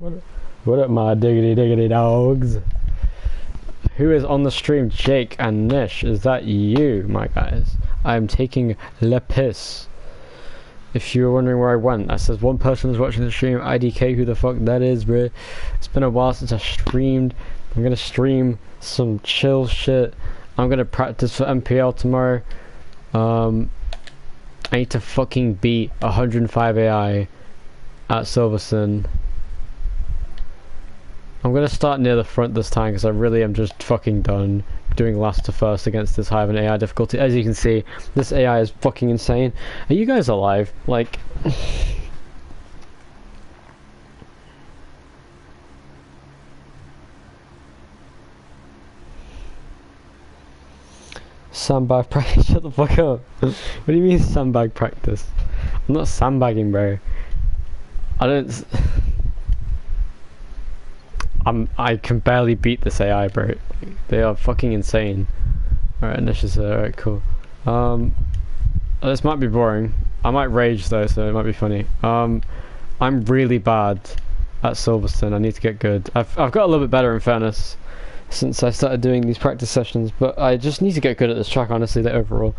What, what up, my diggity diggity dogs? Who is on the stream? Jake and Nish. Is that you, my guys? I'm taking le piss. If you were wondering where I went, I said one person was watching the stream. IDK, who the fuck that is, bro? It's been a while since I streamed. I'm gonna stream some chill shit. I'm gonna practice for MPL tomorrow. I need to fucking beat 105 AI at Silverstone. I'm gonna start near the front this time because I really am just fucking done doing last to first against this high of an AI difficulty. As you can see, this AI is fucking insane. Are you guys alive? Like... Sandbag practice? Shut the fuck up. What do you mean sandbag practice? I'm not sandbagging, bro. I don't... I can barely beat this AI, bro. They are fucking insane. Alright, Nish is alright, cool. This might be boring. I might rage though, so it might be funny. I'm really bad at Silverstone. I need to get good. I've got a little bit better in fairness since I started doing these practice sessions, but I just need to get good at this track, honestly, like, overall.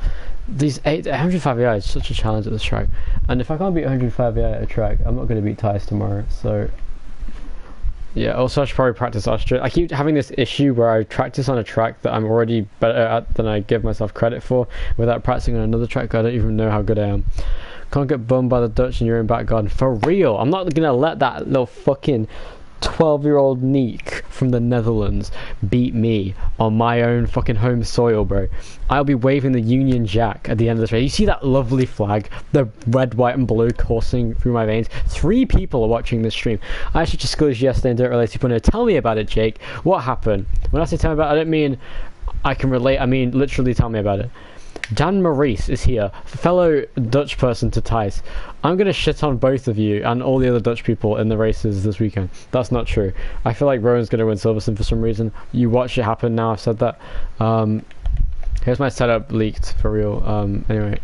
These 105 AI is such a challenge at this track. And if I can't beat 105 AI at a track, I'm not going to beat Tice tomorrow, so... Yeah, also I should probably practice Austria. I keep having this issue where I practice on a track that I'm already better at than I give myself credit for without practicing on another track. I don't even know how good I am. Can't get bummed by the Dutch in your own back garden. For real, I'm not gonna let that little fucking 12-year-old Neek from the Netherlands beat me on my own fucking home soil, bro. I'll be waving the Union Jack at the end of this race. You see that lovely flag, the red, white and blue coursing through my veins? 3 people are watching this stream. I actually just disclosed yesterday and don't relate to it. Tell me about it, Jake. What happened? When I say tell me about it, I don't mean I can relate. I mean literally tell me about it. Dan Maurice is here, fellow Dutch person to Tice. I'm gonna shit on both of you and all the other Dutch people in the races this weekend. That's not true. I feel like Rowan's gonna win Silverstone for some reason. You watch it happen now, I've said that. Here's my setup leaked, for real. Anyway.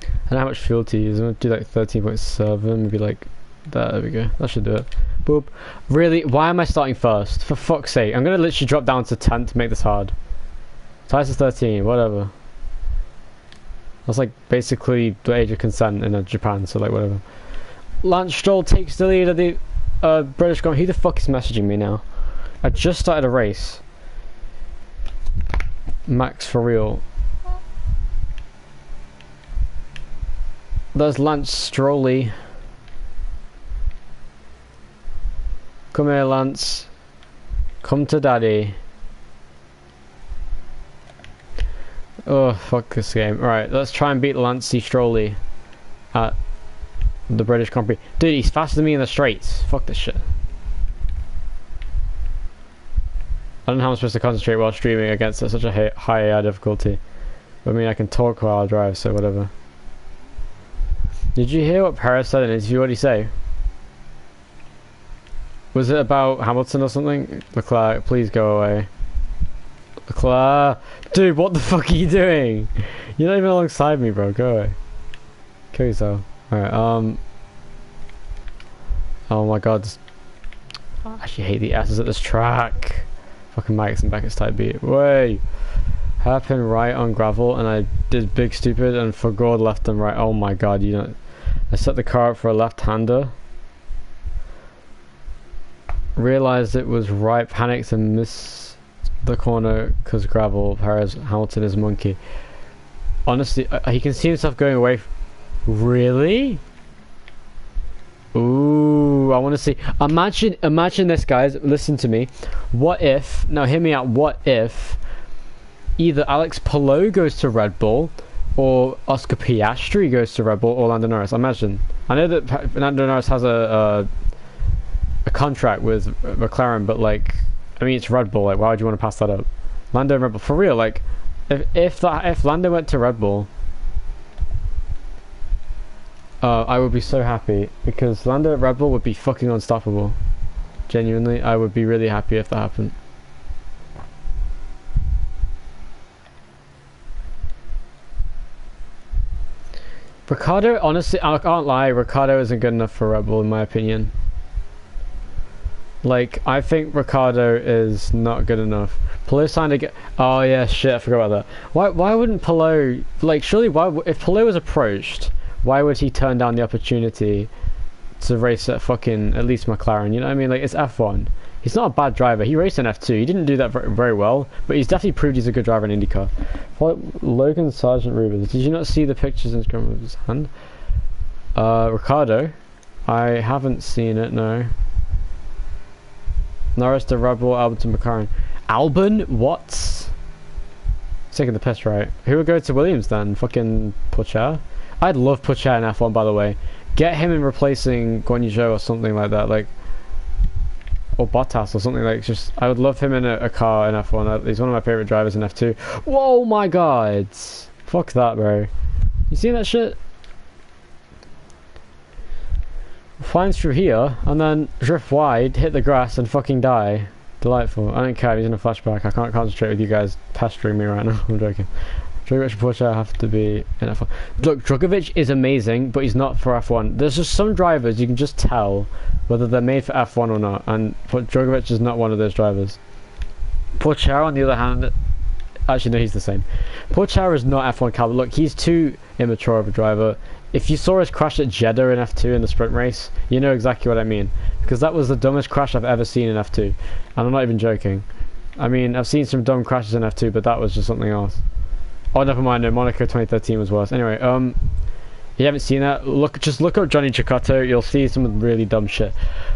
I don't know how much fuel to use. I'm gonna do like 13.7, maybe like that. There we go. That should do it. Boop. Really? Why am I starting first? For fuck's sake. I'm gonna literally drop down to 10 to make this hard. Tice is 13, whatever. That's like basically the age of consent in Japan, so like whatever. Lance Stroll takes the lead of the British Grand Prix. Who the fuck is messaging me now? I just started a race. Max for real. There's Lance Strolly. Come here, Lance. Come to daddy. Oh, fuck this game. Alright, let's try and beat Lancey Strolly at the British Grand Prix. Dude, he's faster than me in the straights. Fuck this shit. I don't know how I'm supposed to concentrate while streaming against such a high AI difficulty. I mean, I can talk while I drive, so whatever. Did you hear what Perez said in his interview? What did he say? Was it about Hamilton or something? Leclerc, please go away. Leclerc, dude, what the fuck are you doing? You're not even alongside me, bro. Go away. Kill yourself. Alright, oh my god. I actually hate the S's at this track. Fucking Max and Beckett's type beat. Way. Hairpin right on gravel, and I did big stupid and forgot left and right. Oh my god, you know. I set the car up for a left-hander. Realized it was right, panicked and missed the corner because gravel. Perez, Hamilton is a monkey. Honestly, he can see himself going away. Really? Ooh, I want to see. Imagine this, guys. Listen to me. What if? Now, hear me out. What if either Alex Palou goes to Red Bull, or Oscar Piastri goes to Red Bull, or Lando Norris? Imagine. I know that Lando Norris has a contract with McLaren, but like, I mean, it's Red Bull. Like, why would you want to pass that up? Lando and Red Bull, for real. Like, if Lando went to Red Bull, I would be so happy because Lando at Red Bull would be fucking unstoppable. Genuinely, I would be really happy if that happened. Ricardo, honestly, I can't lie. Ricardo isn't good enough for Red Bull, in my opinion. Like, I think Ricardo is not good enough. Palou signed to get. Oh yeah, shit, I forgot about that. Why wouldn't Palou, like, surely if Palou was approached, why would he turn down the opportunity to race at fucking at least McLaren? You know what I mean? Like, it's F1. He's not a bad driver. He raced in F2. He didn't do that very well, but he's definitely proved he's a good driver in IndyCar. Logan Sargent Rubens. Did you not see the pictures in Instagram of his hand? Ricardo. I haven't seen it, no. Norris to Red Bull, Albon to McLaren. Albon? What? Taking the piss, right? Who would go to Williams then? Fucking Pocher? I'd love Pocher in F1, by the way. Get him in replacing Guan Yu Zhou or something like that, like, or Bottas or something like. Just, I would love him in a car in F1. He's one of my favorite drivers in F2. Whoa, my God! Fuck that, bro. You seen that shit? Flies through here and then drift wide, hit the grass, and fucking die. Delightful. I don't care. He's in a flashback. I can't concentrate with you guys pestering me right now. I'm joking. Drugovic and Porsche have to be in F1. Look, Drugovic is amazing, but he's not for F1. There's just some drivers you can just tell whether they're made for F1 or not, and Drugovic is not one of those drivers. Porsche, on the other hand, actually no, he's the same. Porsche is not F1 caliber. Look, he's too immature of a driver. If you saw his crash at Jeddah in F2 in the sprint race, you know exactly what I mean, because that was the dumbest crash I've ever seen in F2, and I'm not even joking. I mean, I've seen some dumb crashes in F2, but that was just something else. Oh, never mind. No, Monaco 2013 was worse. Anyway, if you haven't seen that, just look up Johnny Cecotto. You'll see some really dumb shit.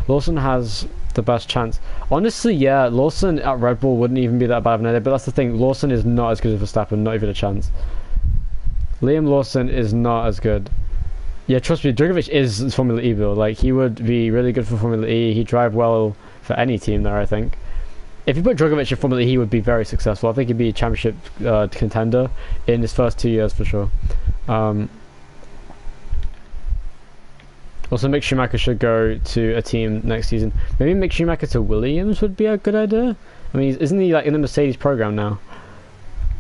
Lawson has the best chance. Honestly, yeah, Lawson at Red Bull wouldn't even be that bad of an idea. But that's the thing. Lawson is not as good as Verstappen. Not even a chance. Liam Lawson is not as good. Yeah, trust me. Drugovic is Formula E build. Like, he would be really good for Formula E. He'd drive well for any team there, I think. If you put Drugovic in Formula E, he would be very successful. I think he'd be a championship contender in his first 2 years for sure. Also, Mick Schumacher should go to a team next season. Maybe Mick Schumacher to Williams would be a good idea. I mean, isn't he like in the Mercedes program now?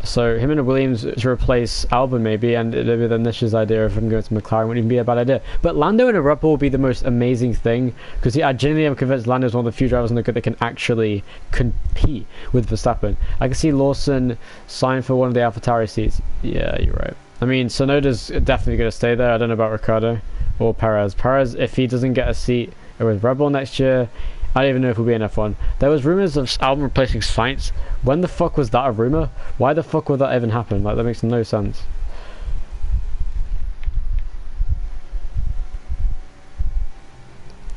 So him and a Williams to replace Albon maybe, and maybe then Nish's idea of him going to McLaren wouldn't even be a bad idea. But Lando in a Red Bull would be the most amazing thing, because I genuinely am convinced Lando is one of the few drivers in the grid that can actually compete with Verstappen. I can see Lawson sign for one of the AlphaTauri seats. Yeah, you're right. I mean, Tsunoda's definitely going to stay there. I don't know about Ricciardo or Perez. Perez, if he doesn't get a seat with Red Bull next year, I don't even know if he'll be in F1. There was rumours of Albon replacing Sainz. When the fuck was that a rumour? Why the fuck would that even happen? Like, that makes no sense.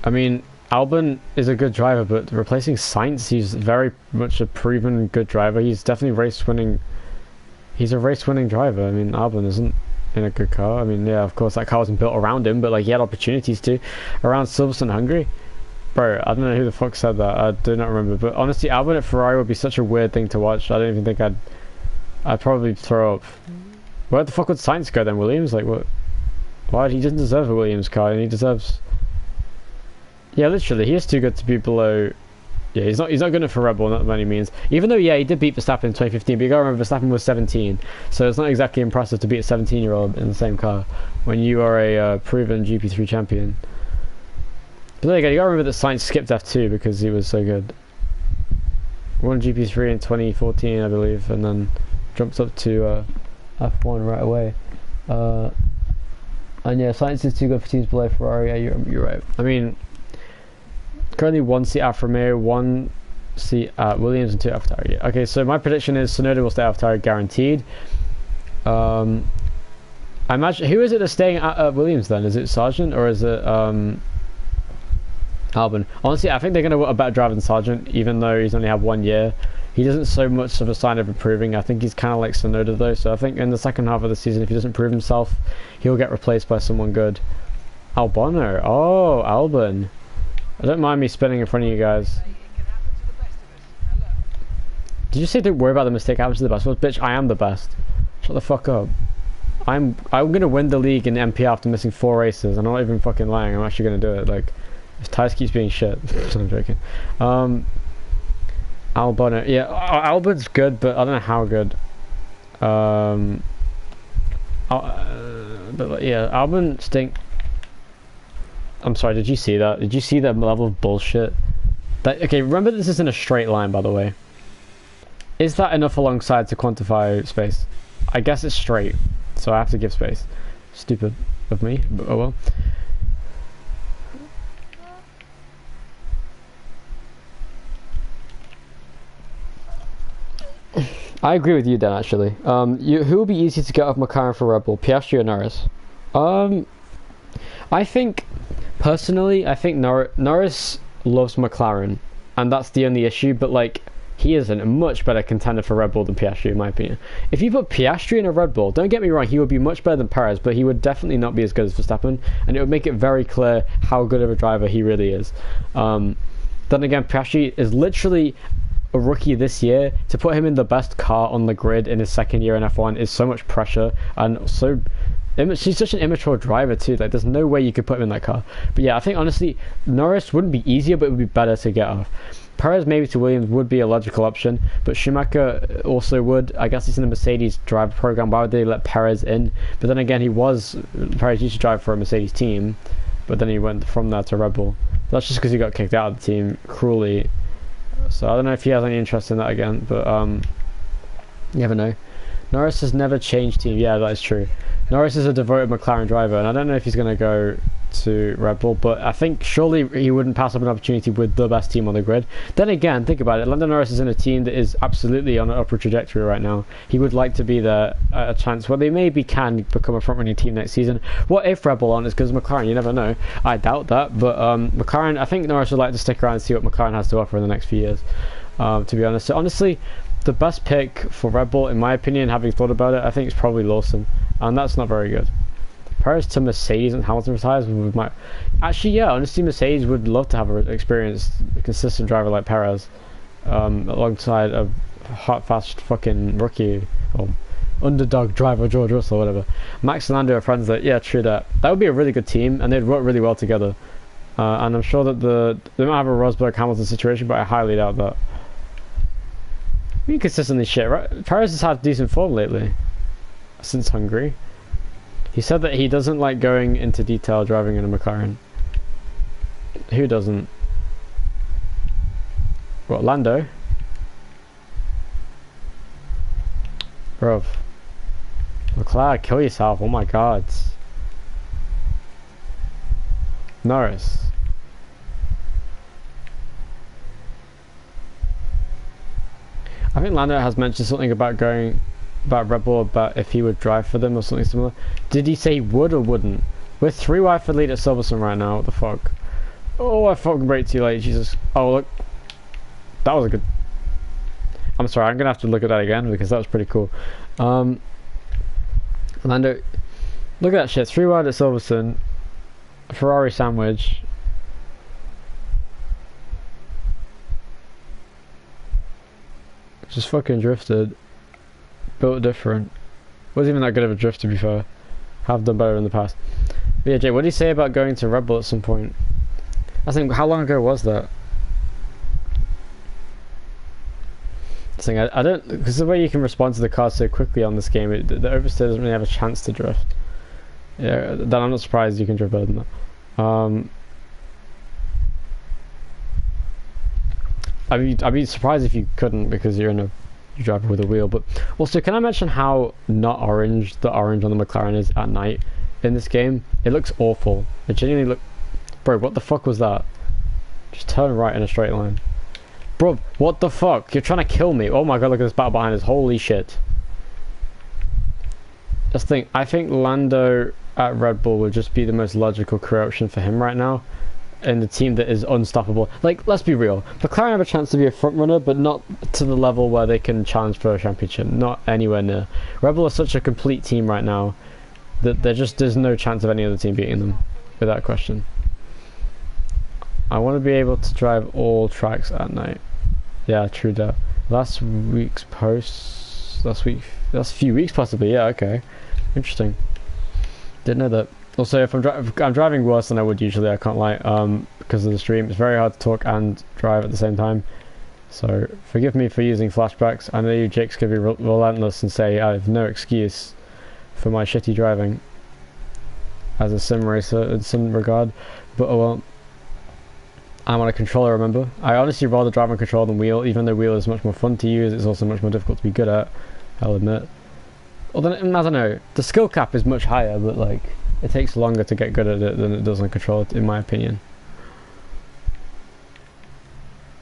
I mean, Albon is a good driver, but replacing Sainz, he's very much a proven good driver. He's definitely race-winning. He's a race-winning driver. I mean, Albon isn't in a good car. I mean, yeah, of course, that car wasn't built around him, but like, he had opportunities to. Around Silverstone, Hungary. Bro, I don't know who the fuck said that. I do not remember. But honestly, Albon at Ferrari would be such a weird thing to watch. I don't even think I'd probably throw up. Where the fuck would Sainz go then? Williams? Like, what? Why? He doesn't deserve a Williams car, and he deserves. Yeah, literally, he is too good to be below. Yeah, he's not good enough for Red Bull, not by any means. Even though, yeah, he did beat Verstappen in 2015, but you gotta remember Verstappen was 17, so it's not exactly impressive to beat a 17-year-old in the same car when you are a proven GP3 champion. But there you go, you gotta remember that Sainz skipped F2 because he was so good. Won GP3 in 2014, I believe, and then jumped up to F1 right away. And yeah, Sainz is too good for teams below Ferrari. Yeah, you're right. I mean, currently 1 seat Alfa Romeo, 1 seat at Williams, and 2 AlphaTauri. Yeah. Okay, so my prediction is Tsunoda will stay AlphaTauri guaranteed. I imagine, who is it that's staying at Williams then? Is it Sargent or is it Albon? Honestly, I think they're going to want a better driver than Sargent, even though he's only had 1 year. He doesn't show much of a sign of improving. I think he's kind of like Tsunoda though, so I think in the second half of the season, if he doesn't prove himself, he'll get replaced by someone good. Albon? Oh, Albon. I don't mind me spinning in front of you guys. Did you say don't worry about the mistake happens to the best? Well, bitch, I am the best. Shut the fuck up. I'm gonna win the league in MP after missing 4 races. I'm not even fucking lying. I'm actually gonna do it. Like, if Tyres keeps being shit. I'm joking. Albon, yeah, Albon's good, but I don't know how good. But yeah, Albon stink. I'm sorry, did you see that? Did you see that level of bullshit? Okay, remember this isn't a straight line, by the way. Is that enough alongside to quantify space? I guess it's straight, so I have to give space. Stupid of me, but oh well. I agree with you, Dan, actually. Who will be easy to get off McLaren for Red Bull, Piastri or Norris? I think, personally, Norris loves McLaren, and that's the only issue, but like, he isn't a much better contender for Red Bull than Piastri, in my opinion. If you put Piastri in a Red Bull, don't get me wrong, he would be much better than Perez, but he would definitely not be as good as Verstappen, and it would make it very clear how good of a driver he really is. Then again, Piastri is literally a rookie this year. To put him in the best car on the grid in his second year in F1 is so much pressure, and he's such an immature driver too. Like, there's no way you could put him in that car. But yeah, I think honestly, Norris wouldn't be easier, but it would be better to get off. Perez maybe to Williams would be a logical option, but Schumacher also would. I guess he's in the Mercedes driver program. Why would they let Perez in? But then again, Perez used to drive for a Mercedes team, but then he went from there to Red Bull. That's just because he got kicked out of the team cruelly. So I don't know if he has any interest in that again, but you never know. Norris has never changed team. Yeah, that is true. Norris is a devoted McLaren driver, and I don't know if he's going to go to Red Bull, but I think surely he wouldn't pass up an opportunity with the best team on the grid. Then again, think about it. Lando Norris is in a team that is absolutely on an upward trajectory right now. He would like to be there at a chance where they maybe can become a front-running team next season. What if Red Bull aren't as good as McLaren? You never know. I doubt that, but McLaren, I think Norris would like to stick around and see what McLaren has to offer in the next few years, to be honest. So honestly, the best pick for Red Bull, in my opinion, having thought about it, I think it's probably Lawson, and that's not very good. Perez to Mercedes and Hamilton retires. Actually, yeah, honestly, Mercedes would love to have an experienced, consistent driver like Perez, alongside a hot, fast fucking rookie or underdog driver George Russell or whatever. Max and Lando are friends. That, yeah, true that. That would be a really good team, and they'd work really well together. And I'm sure that they might have a Rosberg Hamilton situation, but I highly doubt that. I mean, consistently shit, right? Perez has had decent form lately, since Hungary. He said that he doesn't like going into detail driving in a McLaren. Who doesn't? What, Lando? Bro. Leclerc, kill yourself, oh my god. Norris. I think Lando has mentioned something about Red Bull, about if he would drive for them or something similar. Did he say he would or wouldn't? We're 3 wide for lead at Silverstone right now. What the fuck? Oh, I fucking braked too late. Jesus. Oh, look. That was a good... I'm sorry, I'm going to have to look at that again because that was pretty cool. Lando, look at that shit. 3 wide at Silverstone. Ferrari sandwich. Just fucking drifted. Built different. Wasn't even that good of a drift, to be fair. Have done better in the past. But yeah, Jay, what did you say about going to Red Bull at some point? I think, how long ago was that? I don't, because the way you can respond to the cars so quickly on this game, the oversteer doesn't really have a chance to drift. Yeah, then I'm not surprised you can drift better than that. I'd be surprised if you couldn't, because you're in a driver with a wheel. But also, can I mention how not orange the orange on the McLaren is at night in this game? It looks awful. It genuinely bro, what the fuck was that? Just turn right in a straight line. Bro, what the fuck? You're trying to kill me. Oh my god, look at this battle behind us. Holy shit. Just think, I think Lando at Red Bull would just be the most logical career option for him right now, in the team that is unstoppable. Like, let's be real, McLaren have a chance to be a front runner, but not to the level where they can challenge for a championship. Not anywhere near. Red Bull is such a complete team right now that there's no chance of any other team beating them, without question. I want to be able to drive all tracks at night. Yeah, true that. Last week's post, last a few weeks possibly. Yeah, okay, interesting. Didn't know that. Also, if I'm driving worse than I would usually, I can't lie, because of the stream. It's very hard to talk and drive at the same time. So, forgive me for using flashbacks. I know you Jake's going to be relentless and say I have no excuse for my shitty driving as a sim racer in some regard. But, oh well. I'm on a controller, remember? I honestly rather drive on controller than wheel, even though wheel is much more fun to use, it's also much more difficult to be good at, I'll admit. Although, I don't know, the skill cap is much higher, but like, it takes longer to get good at it than it does on controller, in my opinion.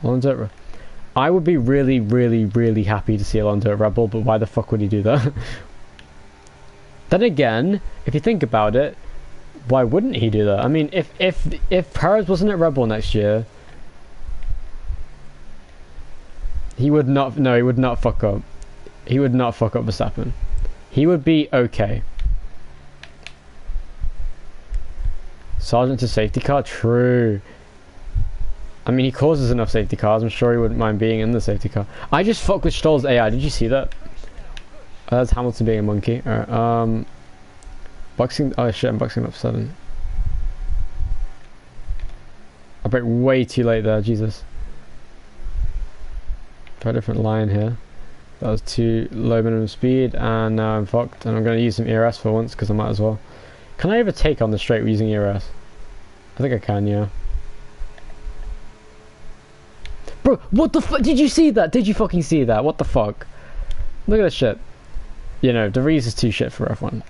Alonso, I would be really, really, really happy to see Alonso at Red Bull, but why the fuck would he do that? Then again, if you think about it, why wouldn't he do that? I mean, if Perez wasn't at Red Bull next year, he would not. No, he would not fuck up. He would not fuck up Verstappen. He would be okay. Sergeant to safety car, true. I mean, he causes enough safety cars. I'm sure he wouldn't mind being in the safety car. I just fuck with Stroll's AI. Did you see that? That's Hamilton being a monkey. Alright, boxing. Oh shit, I'm boxing up 7. I broke way too late there, Jesus. Try a different line here. That was too low minimum speed, and now I'm fucked. And I'm going to use some ERS for once, because I might as well. Can I overtake on the straight using ERS? I think I can, yeah. Bro, what the fuck? Did you see that? Did you fucking see that? What the fuck? Look at this shit. You know, De Vries is too shit for F1.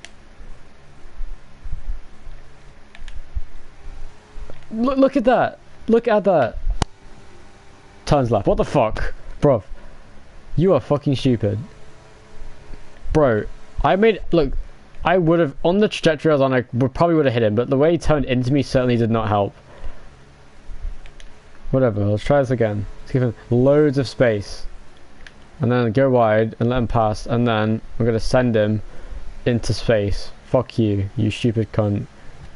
Look at that. Look at that. Turns left. What the fuck? Bro. You are fucking stupid. Bro, I made... Look, I would have... On the trajectory I was on, I probably would have hit him, but the way he turned into me certainly did not help. Whatever, let's try this again. Let's give him loads of space. And then go wide and let him pass, and then I'm going to send him into space. Fuck you, you stupid cunt.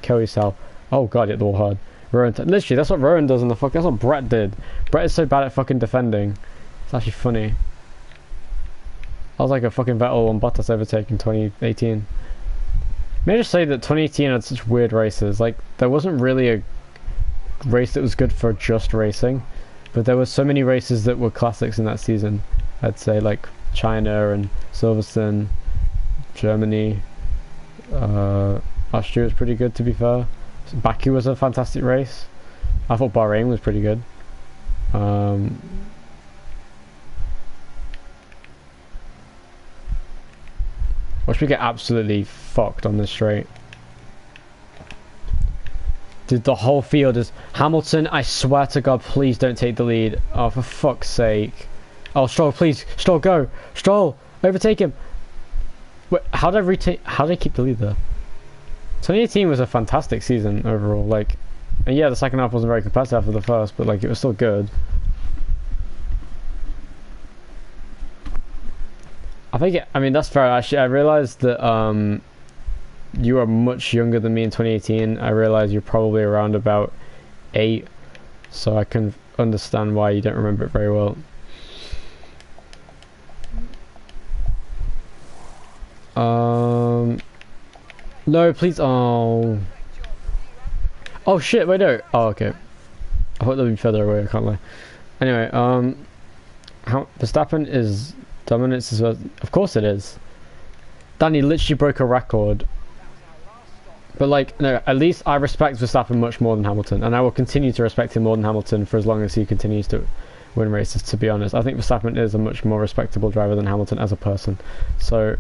Kill yourself. Oh god, hit the wall hard. Rowan, literally, that's what Rowan does in the fuck. That's what Brett did. Brett is so bad at fucking defending. It's actually funny. I was like a fucking Vettel on Bottas overtake in 2018. May I just say that 2018 had such weird races. Like, there wasn't really a race that was good for just racing, but there were so many races that were classics in that season. I'd say like China and Silverstone, Germany, Austria was pretty good, to be fair. Baku was a fantastic race. I thought Bahrain was pretty good. Watch me get absolutely fucked on this straight. Dude, the whole field is... Hamilton, I swear to God, please don't take the lead. Oh, for fuck's sake. Oh, Stroll, please. Stroll, go. Stroll, overtake him. Wait, how did I keep the lead there? 2018 was a fantastic season overall. Like, and yeah, the second half wasn't very competitive after the first, but like, it was still good. I mean, that's fair. Actually, I realized that you are much younger than me in 2018. I realize you're probably around about 8, so I can understand why you don't remember it very well. No, please. Oh shit, wait, no. Oh, okay. I thought they'd be further away, I can't lie. Anyway, how Verstappen is dominant as well. Of course it is. Danny literally broke a record. But like, no, at least I respect Verstappen much more than Hamilton, and I will continue to respect him more than Hamilton for as long as he continues to win races, to be honest. I think Verstappen is a much more respectable driver than Hamilton as a person. So,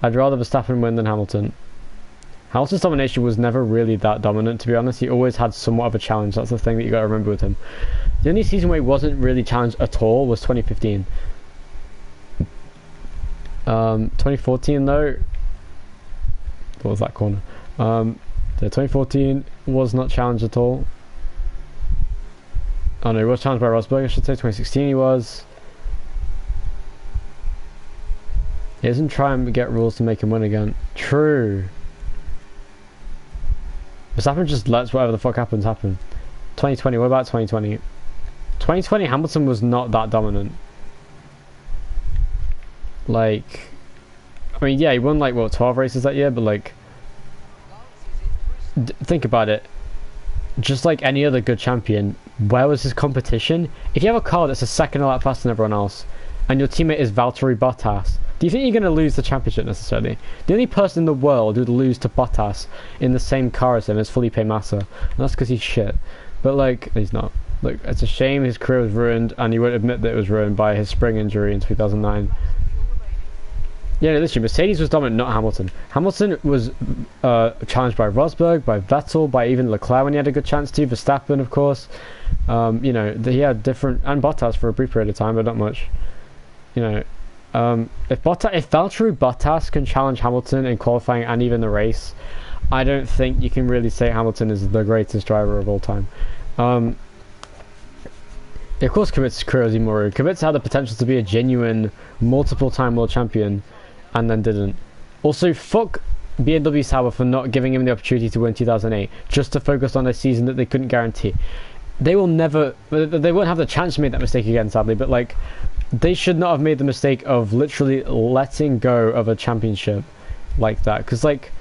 I'd rather Verstappen win than Hamilton. Hamilton's domination was never really that dominant, to be honest. He always had somewhat of a challenge. That's the thing that you got to remember with him. The only season where he wasn't really challenged at all was 2015. 2014 though, what was that corner? The 2014 was not challenged at all. Oh no, he was challenged by Rosberg, I should say. 2016 he was. He doesn't try and get rules to make him win again. True. Verstappen just lets whatever the fuck happens happen. 2020, what about 2020? 2020 Hamilton was not that dominant. Like, I mean, yeah, he won like, what, 12 races that year, but like, think about it. Just like any other good champion, where was his competition? If you have a car that's a second a lap faster than everyone else, and your teammate is Valtteri Bottas, do you think you're going to lose the championship necessarily? The only person in the world who'd lose to Bottas in the same car as him is Felipe Massa, and that's because he's shit. But like, he's not. Look, it's a shame his career was ruined, and he won't admit that it was ruined by his spring injury in 2009. Yeah, no, literally, Mercedes was dominant, not Hamilton. Hamilton was challenged by Rosberg, by Vettel, by even Leclerc when he had a good chance to, Verstappen, of course. You know, he had different, and Bottas for a brief period of time, but not much. You know, if Valtteri Bottas can challenge Hamilton in qualifying and even the race, I don't think you can really say Hamilton is the greatest driver of all time. Of course, Kvyat's career is even more rude. Kvyat had the potential to be a genuine multiple-time world champion, and then didn't. Also, fuck BMW Sauber for not giving him the opportunity to win 2008, just to focus on a season that they couldn't guarantee. They will never, they won't have the chance to make that mistake again, sadly, but like, they should not have made the mistake of literally letting go of a championship like that, because like,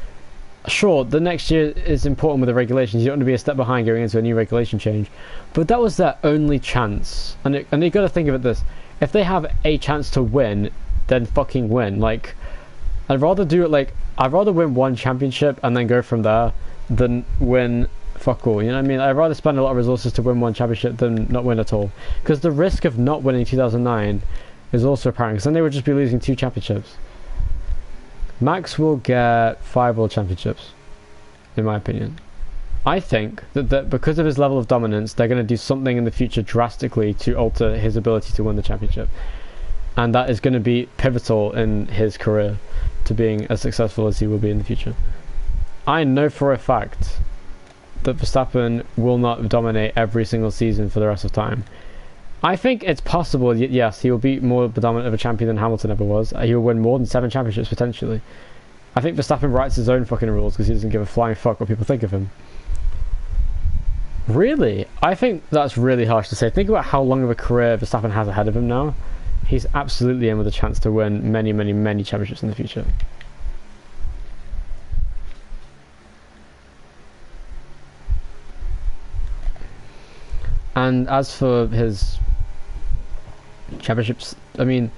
sure, the next year is important with the regulations. You don't want to be a step behind going into a new regulation change, but that was their only chance. And you got to think of it this: if they have a chance to win, then fucking win. Like, I'd rather do it like I'd rather win one championship and then go from there than win fuck all. You know what I mean? I'd rather spend a lot of resources to win one championship than not win at all. Because the risk of not winning 2009 is also apparent. Because then they would just be losing 2 championships. Max will get 5 world championships, in my opinion. I think that because of his level of dominance, they're going to do something in the future drastically to alter his ability to win the championship. And that is going to be pivotal in his career to being as successful as he will be in the future. I know for a fact that Verstappen will not dominate every single season for the rest of time. I think it's possible, yes, he will be more dominant of a champion than Hamilton ever was. He will win more than 7 championships potentially. I think Verstappen writes his own fucking rules because he doesn't give a flying fuck what people think of him. Really? I think that's really harsh to say. Think about how long of a career Verstappen has ahead of him now. He's absolutely in with a chance to win many, many, many championships in the future. And as for his championships, I mean,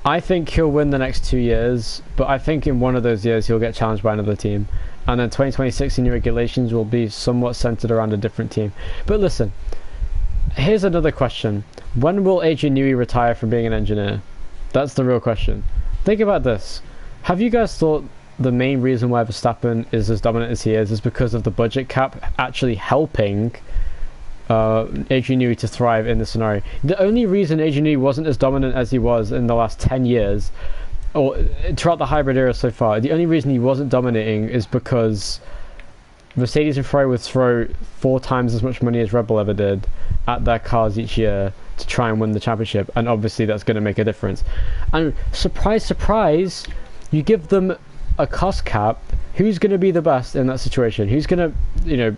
I think he'll win the next 2 years, but I think in one of those years he'll get challenged by another team. And then 2026 new regulations will be somewhat centered around a different team. But listen, here's another question. When will Adrian Newey retire from being an engineer? That's the real question. Think about this. Have you guys thought the main reason why Verstappen is as dominant as he is because of the budget cap actually helping Adrian Newey to thrive in this scenario? The only reason Adrian Newey wasn't as dominant as he was in the last 10 years, or throughout the hybrid era so far, the only reason he wasn't dominating is because Mercedes and Ferrari would throw 4 times as much money as Red Bull ever did at their cars each year to try and win the championship, and obviously that's going to make a difference. And surprise, surprise, you give them a cost cap, who's going to be the best in that situation? Who's going to, you know,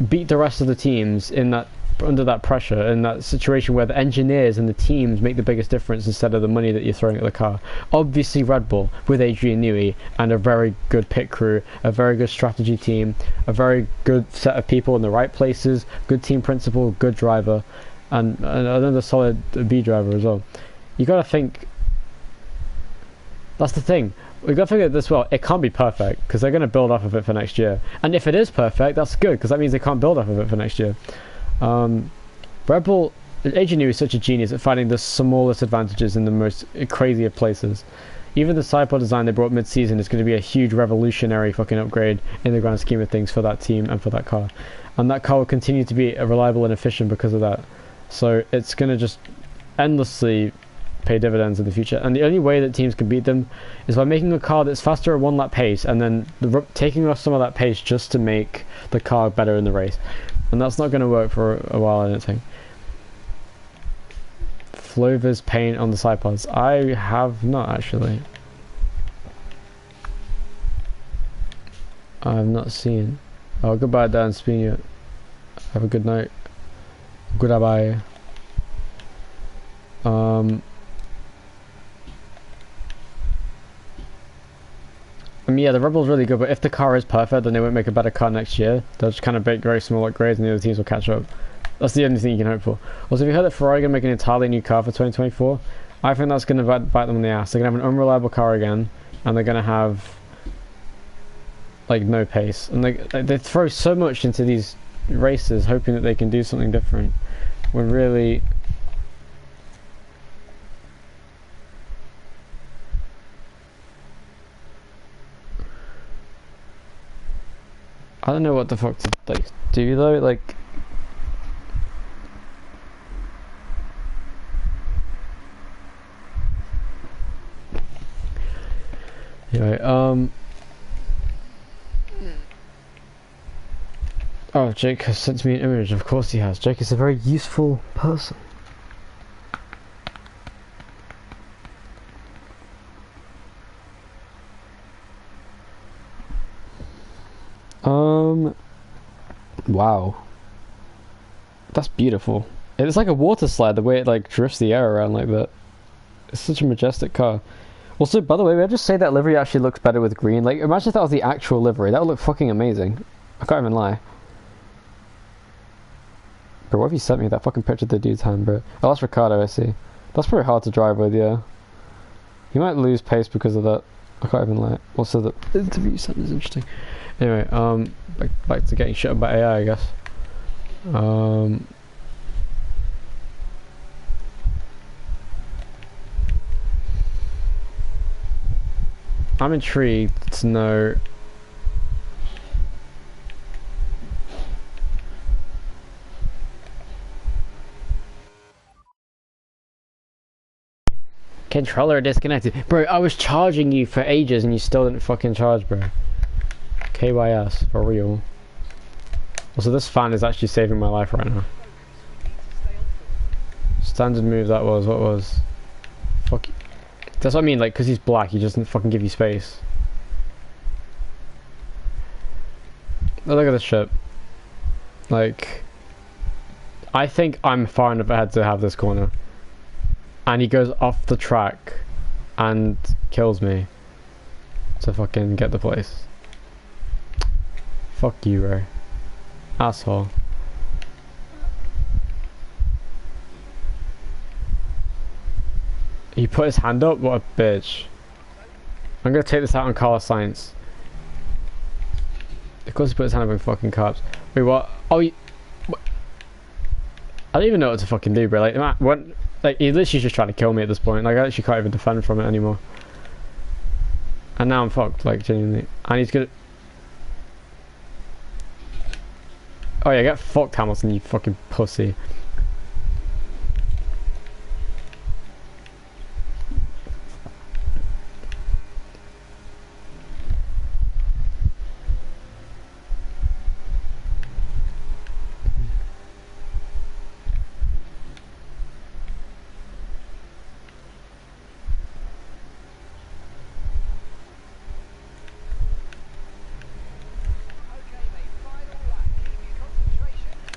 beat the rest of the teams in that, under that pressure, in that situation where the engineers and the teams make the biggest difference instead of the money that you're throwing at the car? Obviously Red Bull with Adrian Newey and a very good pit crew, a very good strategy team, a very good set of people in the right places, good team principal, good driver, and another solid B driver as well. You got to think, that's the thing, we've got to figure this well. It can't be perfect because they're going to build off of it for next year, and if it is perfect, that's good because that means they can't build off of it for next year. Red Bull, Adrian Newey is such a genius at finding the smallest advantages in the most crazy of places. Even the sidepod design they brought mid-season is going to be a huge revolutionary fucking upgrade in the grand scheme of things for that team and for that car, and that car will continue to be reliable and efficient because of that. So it's going to just endlessly pay dividends in the future, and the only way that teams can beat them is by making a car that's faster at 1 lap pace and then taking off some of that pace just to make the car better in the race. And that's not going to work for a while, I don't think. Flover's paint on the side pods. I have not actually. I have not seen. Oh, goodbye, Dan Spina. Have a good night. Goodbye. I mean, yeah, the Red Bull's really good, but if the car is perfect, then they won't make a better car next year. They'll just kind of make very small upgrades, and the other teams will catch up. That's the only thing you can hope for. Also, have you heard that Ferrari are going to make an entirely new car for 2024? I think that's going to bite them in the ass. They're going to have an unreliable car again, and they're going to have like no pace. And they throw so much into these races, hoping that they can do something different. When really... I don't know what the fuck to like do though, like... Anyway, oh, Jake has sent me an image. Of course he has. Jake is a very useful person. Wow. That's beautiful. It's like a water slide, the way it like drifts the air around like that. It's such a majestic car. Also, by the way, may I just say that livery actually looks better with green? Like, imagine if that was the actual livery. That would look fucking amazing. I can't even lie. Bro, what if you sent me that fucking picture of the dude's hand, bro? Oh, that's Ricardo, I see. That's pretty hard to drive with, yeah. You might lose pace because of that. I can't even lie. Also, the interview sent is interesting. Anyway, back to getting shit up by AI, I guess. I'm intrigued to know... Controller disconnected. Bro, I was charging you for ages and you still didn't fucking charge, bro. KYS, for real. Also, this fan is actually saving my life right now. Standard move that was, what was? Fuck you. That's what I mean, like, because he's black, he doesn't fucking give you space. Oh, look at this shit. Like, I think I'm far enough ahead to have this corner. And he goes off the track and kills me to fucking get the place. Fuck you, Ray. Asshole. He put his hand up? What a bitch. I'm gonna take this out on Carlos Sainz. Of course he put his hand up in fucking cops. Wait, what? Oh, what? I don't even know what to fucking do, bro. Like, when, like, he's literally just trying to kill me at this point. Like, I actually can't even defend from it anymore. And now I'm fucked, like, genuinely. And he's gonna... Oh yeah, get fucked, Hamilton, you fucking pussy.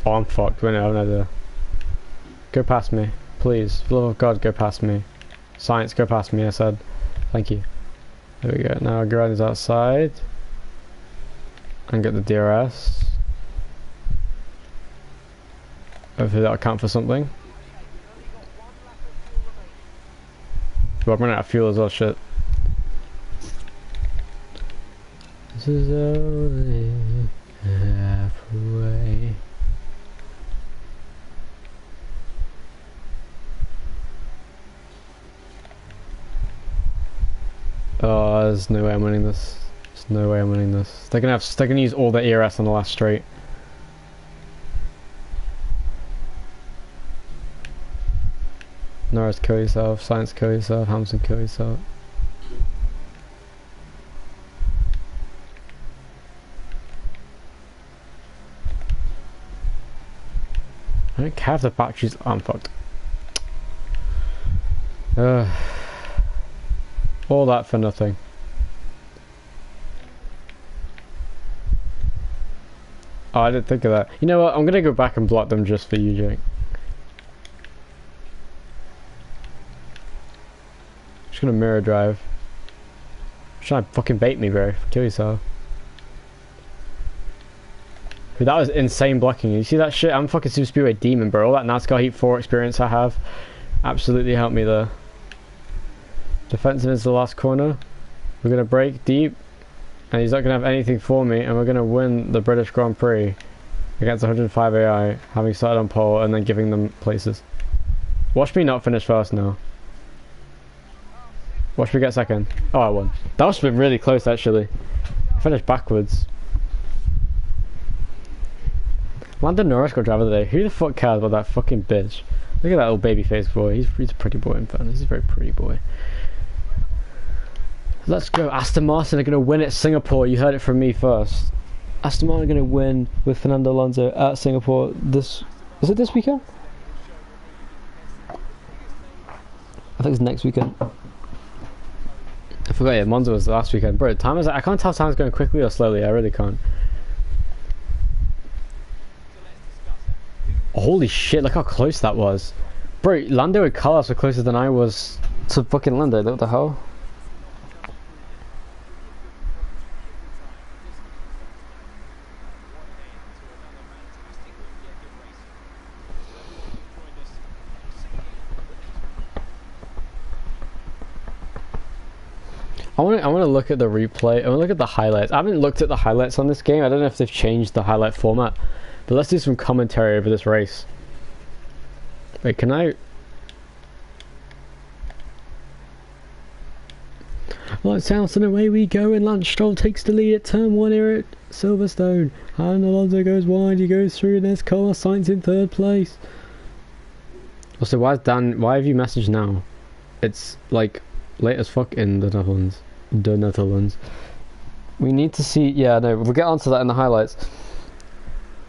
Oh, I'm fucked. Wait, no, no. Go past me. Please. For the love of God, go past me. Science, go past me, I said. Thank you. There we go. Now I'll go around this outside. And get the DRS. Hopefully that'll count for something. Well, I'm running out of fuel as well, shit. This is only halfway. Oh, there's no way I'm winning this. There's no way I'm winning this. They're gonna use all their ERS on the last straight. Norris, kill yourself. Science, kill yourself. Hamilton, kill yourself. I don't care if the batteries. Oh, I'm fucked. All that for nothing. Oh, I didn't think of that. You know what? I'm gonna go back and block them just for you, Jake. Just gonna mirror drive. Trying to fucking bait me, bro. Kill yourself. Dude, that was insane blocking. You see that shit? I'm fucking Super Speedway demon, bro. All that NASCAR Heat 4 experience I have absolutely helped me there. Defensive is the last corner. We're gonna break deep, and he's not gonna have anything for me, and we're gonna win the British Grand Prix. against 105 AI, having started on pole and then giving them places. Watch me not finish first now. Watch me get second. Oh, I won. That must have been really close actually. I finished backwards. Landon Norris got driver today. Who the fuck cares about that fucking bitch? Look at that little baby face boy. He's a pretty boy in fairness. He's a very pretty boy. Let's go. Aston Martin are going to win at Singapore. You heard it from me first. Aston Martin are going to win with Fernando Alonso at Singapore this... Is it this weekend? I think it's next weekend. I forgot, yeah, Monza was last weekend. Bro, time is... I can't tell if time's going quickly or slowly. I really can't. Holy shit, look how close that was. Bro, Lando and Carlos were closer than I was to fucking Lando. What the hell? I want to look at the replay. I want to look at the highlights. I haven't looked at the highlights on this game. I don't know if they've changed the highlight format. But let's do some commentary over this race. Wait, can I... Lights out and away we go, and Lance Stroll takes the lead at turn 1 here at Silverstone. And Alonso goes wide, he goes through, and there's Carlos Sainz in 3rd place. Also, why have you messaged now? It's like late as fuck in the Netherlands. The Netherlands. We need to see... Yeah, no, we'll get onto that in the highlights.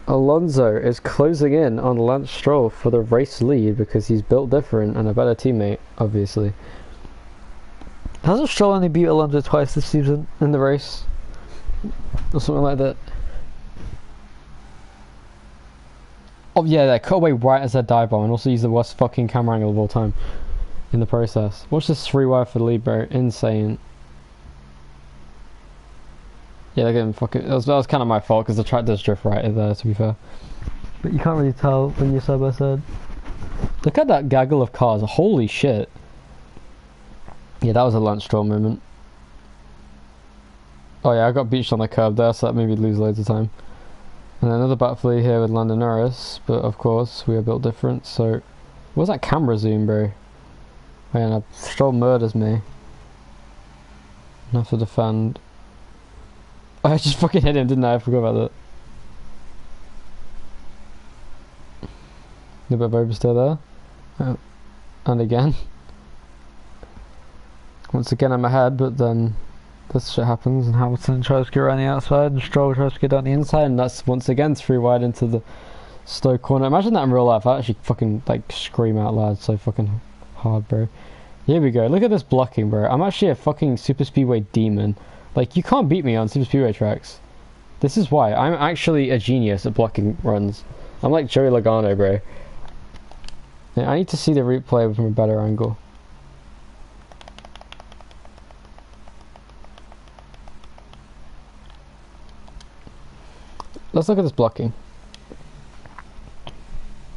Alonso is closing in on Lance Stroll for the race lead because he's built different and a better teammate, obviously. Hasn't Stroll only beat Alonso twice this season in the race? Or something like that? Oh yeah, they cut away right as that dive bomb and also use the worst fucking camera angle of all time in the process. Watch this 3-wire for the lead, bro. Insane. Yeah, they're getting fucking... That was kind of my fault because the track does drift right there, to be fair. But you can't really tell when you're side by side. Look at that gaggle of cars. Holy shit. Yeah, that was a Lance Stroll moment. Oh yeah, I got beached on the curb there, so that made me lose loads of time. And another battle here with Lando Norris, but of course we are built different, so... What's that camera zoom, bro? Oh yeah, no, Stroll murders me. I have to defend. Oh, I just fucking hit him, didn't I? I forgot about that. A bit of oversteer there. Oh. And again. Once again I'm ahead, but then this shit happens and Hamilton tries to get around the outside and Stroll tries to get down the inside, and that's once again 3 wide into the Stoke corner. Imagine that in real life. I actually fucking like scream out loud so fucking hard, bro. Here we go. Look at this blocking, bro. I'm actually a fucking super speedway demon. Like, you can't beat me on super speedway tracks. This is why. I'm actually a genius at blocking runs. I'm like Joey Logano, bro. Yeah, I need to see the replay from a better angle. Let's look at this blocking.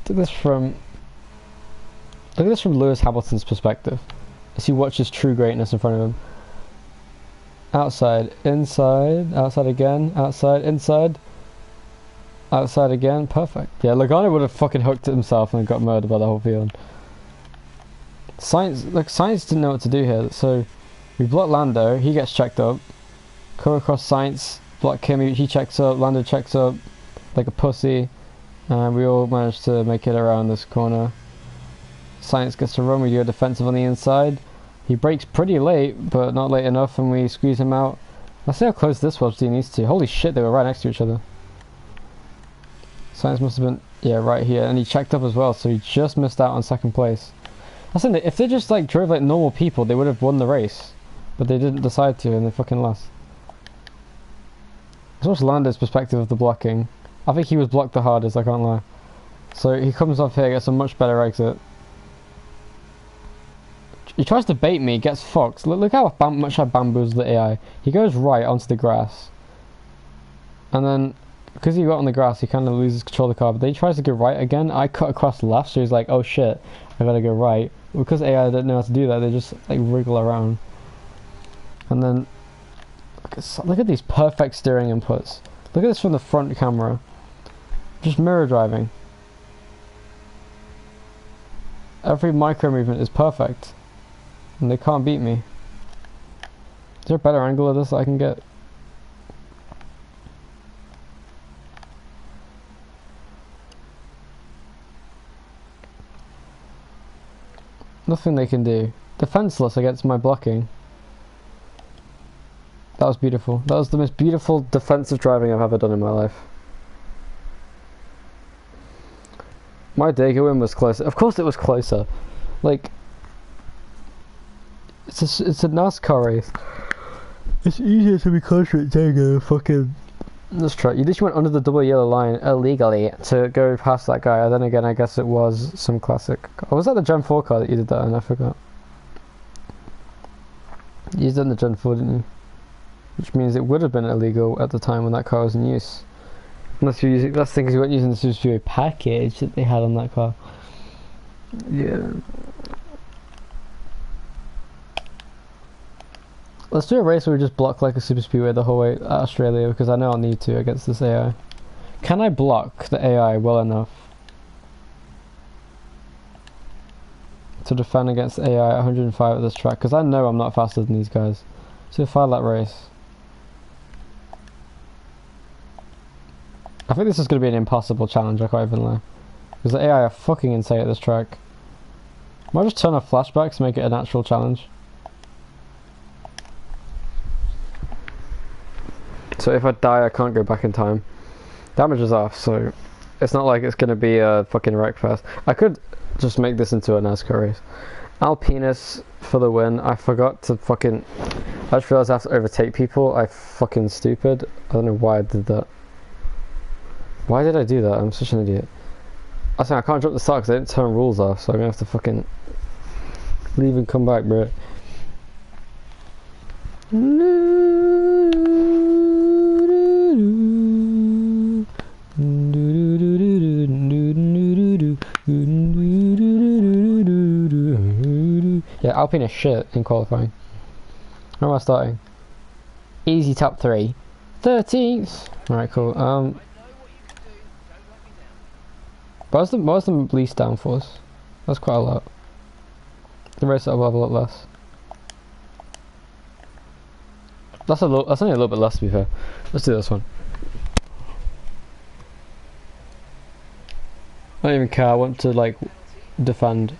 Look at this from Lewis Hamilton's perspective, as he watches true greatness in front of him. Outside, inside, outside again, outside, inside, outside again, perfect. Yeah, Logano would have fucking hooked it himself and got murdered by the whole field. Sainz didn't know what to do here, so we block Lando, he gets checked up, come across Sainz, block him, he checks up, Lando checks up like a pussy, and we all managed to make it around this corner. Sainz gets to run, we go defensive on the inside. He brakes pretty late, but not late enough, and we squeeze him out. Let's see how close this was to he needs to. Holy shit, they were right next to each other. Sainz must have been, yeah, right here, and he checked up as well, so he just missed out on 2nd place. That's the thing, if they just like drove like normal people, they would have won the race. But they didn't decide to, and they fucking lost. Let's watch Lando's perspective of the blocking. I think he was blocked the hardest, I can't lie. So he comes off here, gets a much better exit. He tries to bait me, gets fucked. Look how much I bamboozled the AI. He goes right onto the grass. And then, because he got on the grass, he kind of loses control of the car. But then he tries to go right again. I cut across left, so he's like, oh shit, I gotta go right. Because AI didn't know how to do that, they just like wriggle around. And then, look at these perfect steering inputs. Look at this from the front camera. Just mirror driving. Every micro movement is perfect. And they can't beat me. Is there a better angle of this that I can get? Nothing they can do. Defenseless against my blocking. That was beautiful. That was the most beautiful defensive driving I've ever done in my life. My Dega win was closer. Of course it was closer. Like, it's a NASCAR race. It's easier to be closer at Dega fucking this track. You literally went under the double yellow line illegally to go past that guy. And then again, I guess it was some classic. Oh, was that the Gen 4 car that you did that in? I forgot. You did the Gen 4, didn't you? Which means it would have been illegal at the time when that car was in use. Unless you're using, that's the thing, because you weren't using the Super Speedway package that they had on that car. Yeah. Let's do a race where we just block like a Super Speedway the whole way at Australia, because I know I'll need to against this AI. Can I block the AI well enough to defend against the AI at 105 at this track? Because I know I'm not faster than these guys. So if I lap race. I think this is going to be an impossible challenge, I can't even lie. Because the AI are fucking insane at this track. Might just turn off flashbacks to make it a natural challenge. So if I die, I can't go back in time. Damage is off, so it's not like it's going to be a fucking wreck fest. I could just make this into a NASCAR race. Alpinus for the win. I forgot to fucking... I just realised I have to overtake people. I fucking stupid. I don't know why I did that. Why did I do that? I'm such an idiot. I think I can't drop the start because I didn't turn rules off, so I'm going to have to fucking leave and come back, bro. Yeah, Alpine is shit in qualifying. Where am I starting? Easy top 3. 13th! Alright, cool. What was the least downforce? That's quite a lot. The race will have a lot less. That's only a little bit less, to be fair. Let's do this one. I don't even care, I want to like defend.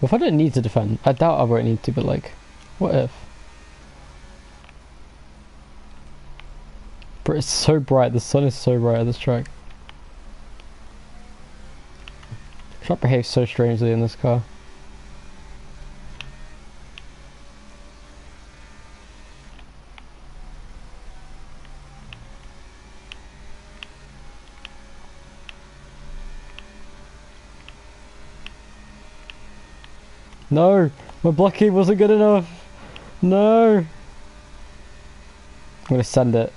Well, if I don't need to defend, I doubt I won't need to, but like, what if? But it's so bright, the sun is so bright at this track. Track behaves so strangely in this car. No, my blocking wasn't good enough. No. I'm gonna send it.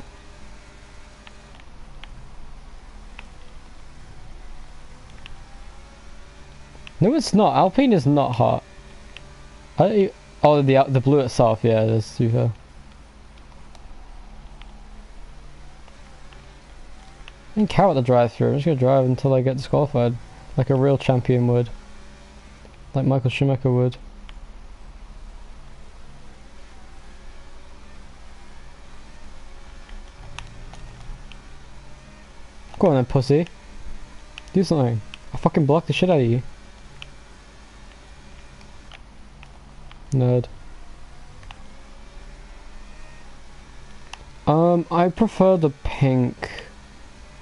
No, it's not. Alpine is not hot. Oh, the blue itself. Yeah, it is too fair. I don't care about the drive-through. I'm just gonna drive until I get disqualified, like a real champion would. Like Michael Schumacher would. Go on then, pussy. Do something. I'll fucking block the shit out of you. Nerd. I prefer the pink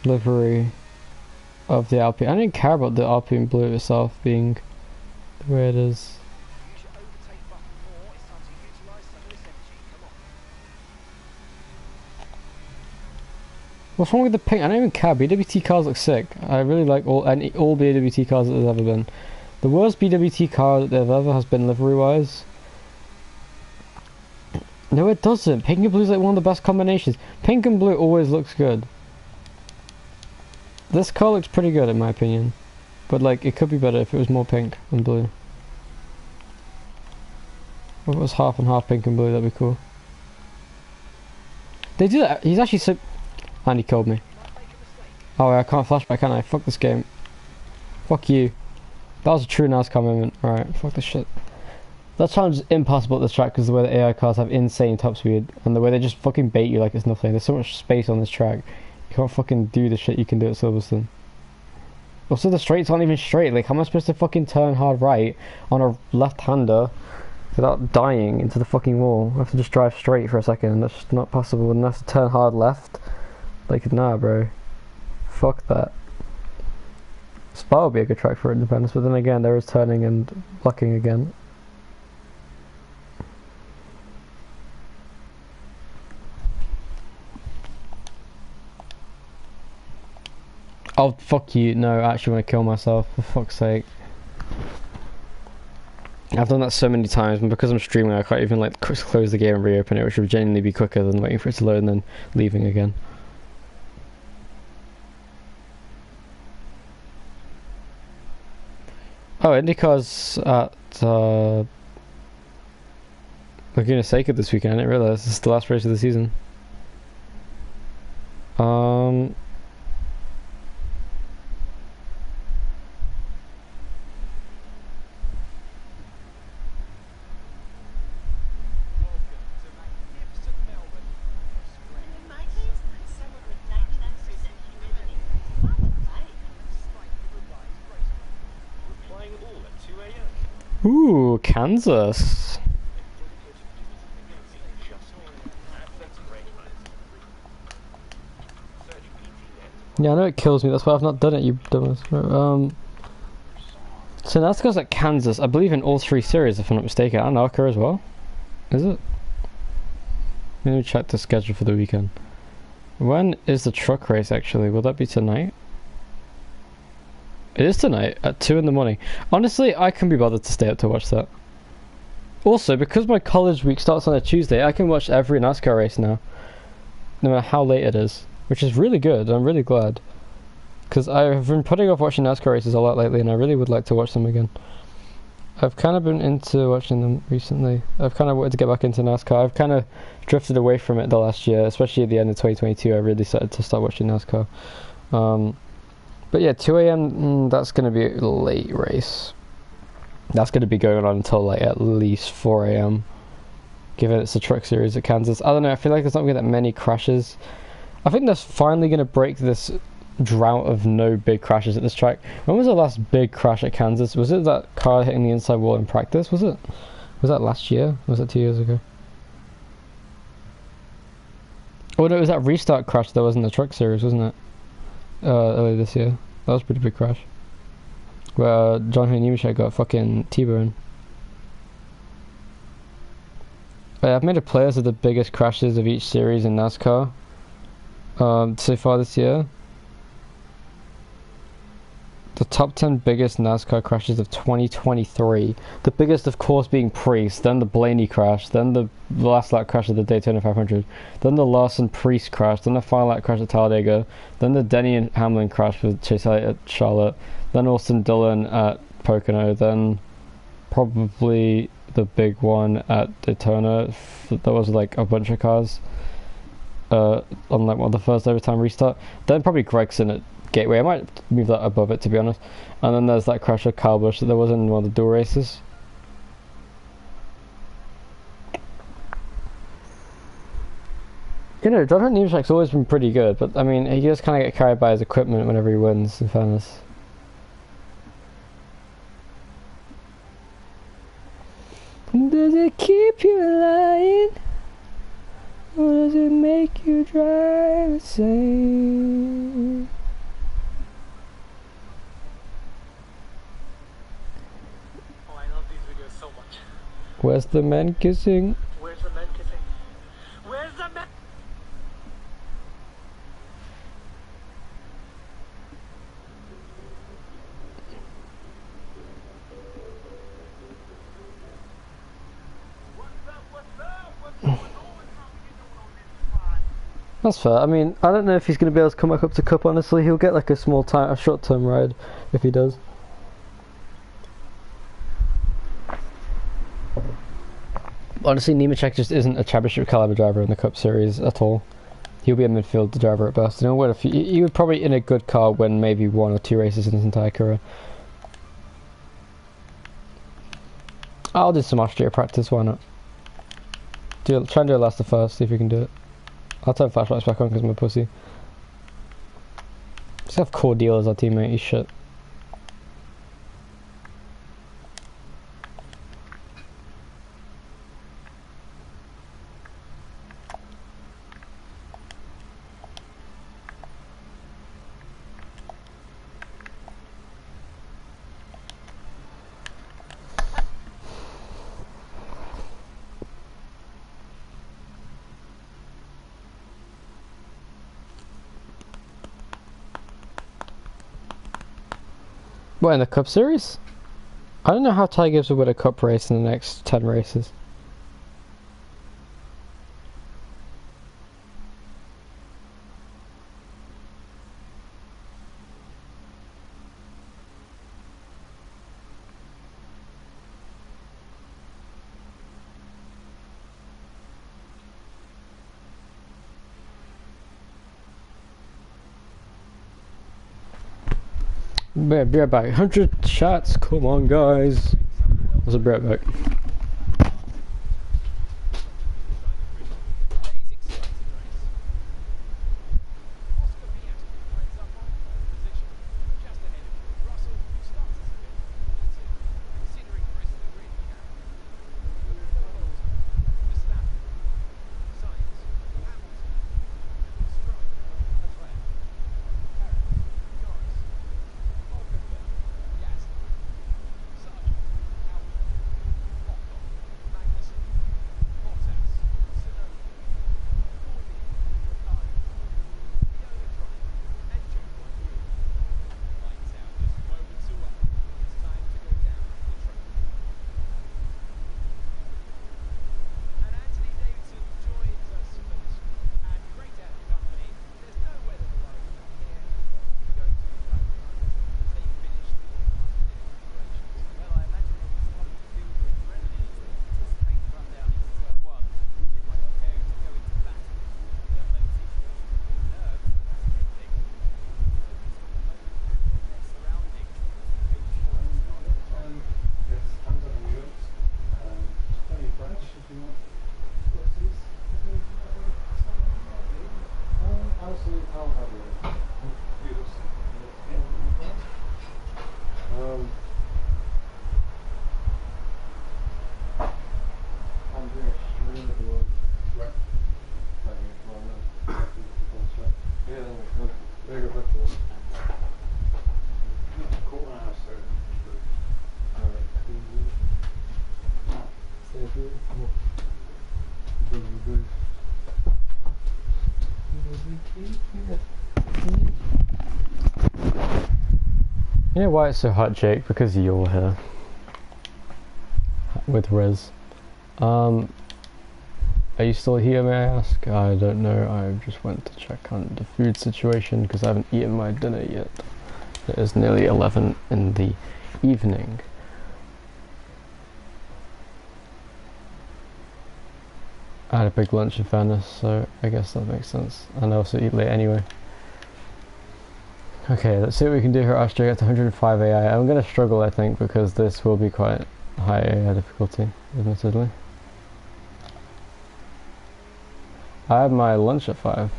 livery of the Alpine. I don't care about the Alpine blue itself being the way it is. What's wrong with the pink? I don't even care. BWT cars look sick. I really like all BWT cars that there's ever been. The worst BWT car that there ever has been livery wise. No, it doesn't. Pink and blue is like one of the best combinations. Pink and blue always looks good. This car looks pretty good in my opinion. But like, it could be better if it was more pink and blue. If it was half and half pink and blue, that'd be cool. They do that. He's actually so... And he killed me. Oh, I can't flashback, can I? Fuck this game. Fuck you. That was a true NASCAR moment. Alright, fuck this shit. That challenge is impossible at this track because the way the AI cars have insane top speed and the way they just fucking bait you like it's nothing. There's so much space on this track. You can't fucking do the shit you can do at Silverstone. Also, the straights aren't even straight. Like, how am I supposed to fucking turn hard right on a left-hander without dying into the fucking wall? I have to just drive straight for a second. That's just not possible. And I have to turn hard left. Like, nah, bro. Fuck that. Spa would be a good track for Independence, but then again, there is turning and blocking again. Oh, fuck you. No, I actually want to kill myself, for fuck's sake. I've done that so many times, and because I'm streaming, I can't even like close the game and reopen it, which would genuinely be quicker than waiting for it to load and then leaving again. Oh, IndyCar's at Laguna Seca this weekend. I didn't realise this is the last race of the season. Ooh, Kansas. Yeah, I know it kills me, that's why I've not done it, you dumbass. So NASCAR's at Kansas, I believe in all three series if I'm not mistaken, and NASCAR as well. Is it? Let me check the schedule for the weekend. When is the truck race actually? Will that be tonight? It is tonight at 2 in the morning. Honestly, I can be bothered to stay up to watch that. Also, because my college week starts on a Tuesday, I can watch every NASCAR race now. No matter how late it is. Which is really good, I'm really glad. Because I've been putting off watching NASCAR races a lot lately and I really would like to watch them again. I've kind of been into watching them recently. I've kind of wanted to get back into NASCAR. I've kind of drifted away from it the last year, especially at the end of 2022. I really started to start watching NASCAR. But yeah, 2 AM, that's going to be a late race. That's going to be going on until like at least 4 AM. Given it's a truck series at Kansas. I don't know, I feel like there's not going to be that many crashes. I think they're finally going to break this drought of no big crashes at this track. When was the last big crash at Kansas? Was it that car hitting the inside wall in practice? Was it? Was that last year? Or was that 2 years ago? Oh no, it was that restart crash that was in the truck series, wasn't it? Earlier this year. That was a pretty big crash. Where John Nemechek got fucking T-bone. I've made a playlist of the biggest crashes of each series in NASCAR so far this year. The top 10 biggest NASCAR crashes of 2023. The biggest, of course, being Priest, then the Blaney crash, then the last lap crash of the Daytona 500, then the Larson Priest crash, then the final lap crash at Talladega, then the Denny and Hamlin crash with Chase Elliott at Charlotte, then Austin Dillon at Pocono, then probably the big one at Daytona. There was like a bunch of cars on like the first overtime restart. Then probably Gregson at Gateway. I might move that above it, to be honest. And then there's that crash of Kyle Busch that there was in one of the dual races. You know, John Nemechek's always been pretty good, but I mean, he just kind of get carried by his equipment whenever he wins, in fairness. Does it keep you alive? Or does it make you drive insane? Where's the man kissing? Where's the man kissing? Where's the man? That's fair. I mean, I don't know if he's going to be able to come back up to Cup, honestly. He'll get like a short-term ride if he does. Honestly, Nemechek just isn't a championship caliber driver in the Cup Series at all. He'll be a midfield driver at best. You know what? If he would probably in a good car win maybe 1 or 2 races in his entire career. I'll do some Austria practice. Why not? Try and do a Leicester first. See if we can do it. I'll turn flashbacks back on because I'm a pussy. Just have Cordeal as our teammate. He's shit. What, in the Cup Series? I don't know how Ty Gibbs will win a Cup race in the next 10 races. Be right back. 100 shots. Come on, guys. Let's be right back. You know why it's so hot, Jake? Because you're here. With Riz. Are you still here, may I ask? I don't know, I just went to check on the food situation because I haven't eaten my dinner yet. It is nearly 11 in the evening. I had a big lunch in fairness, so I guess that makes sense. And I also eat late anyway. Okay, let's see what we can do here. Austria gets 105 AI. I'm going to struggle, I think, because this will be quite high AI difficulty, admittedly. I had my lunch at 5.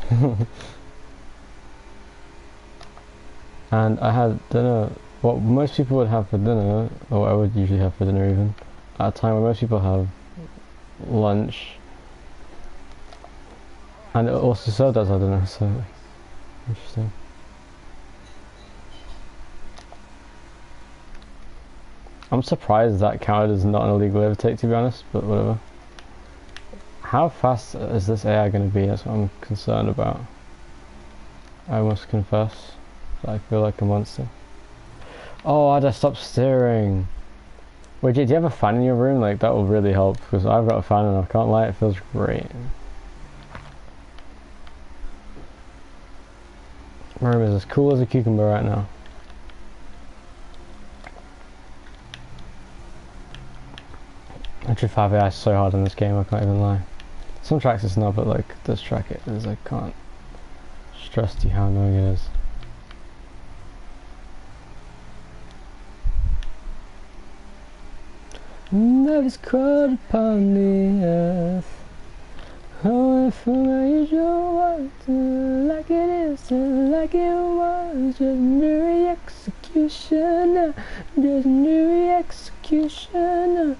And I had dinner, what most people would have for dinner, or I would usually have for dinner even, at a time when most people have lunch. And it also served as our dinner, so interesting. I'm surprised that counted as not an illegal overtake, to be honest, but whatever. How fast is this AI going to be? That's what I'm concerned about. I must confess that I feel like a monster. Oh, I just stopped steering. Wait, do you have a fan in your room? Like, that will really help, because I've got a fan and I can't lie, it feels great. My room is as cool as a cucumber right now. Actually 5AI is so hard in this game, I can't even lie. Some tracks it's not, but like this track it is, I can't stress to you how annoying it is. Night is crawled upon the earth. Going from my usual water, like it is and like it was. Just new executioner, just new executioner.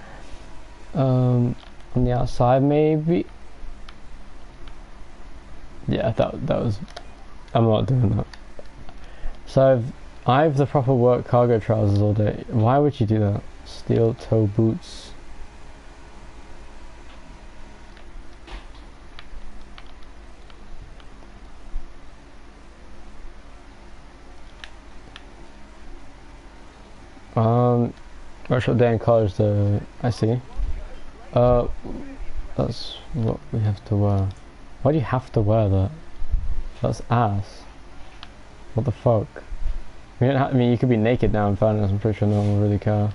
On the outside maybe. Yeah, that was. I'm not doing that. So I have the proper work cargo trousers all day. Why would you do that? Steel toe boots. Workshop day in college though, I see. That's what we have to wear. Why do you have to wear that? That's ass. What the fuck? I mean, you could be naked now in fairness, I'm pretty sure no one will really care.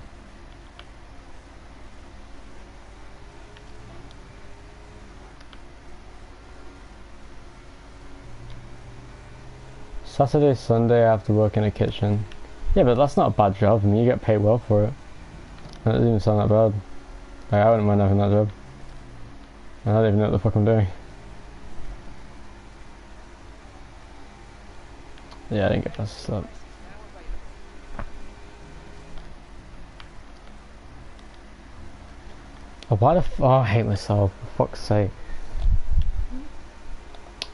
Saturday, Sunday I have to work in a kitchen. Yeah, but that's not a bad job. I mean, you get paid well for it. That doesn't even sound that bad. Like, I wouldn't mind having that job. I don't even know what the fuck I'm doing. Yeah, I didn't get past that. Oh, why the oh, I hate myself, for fuck's sake.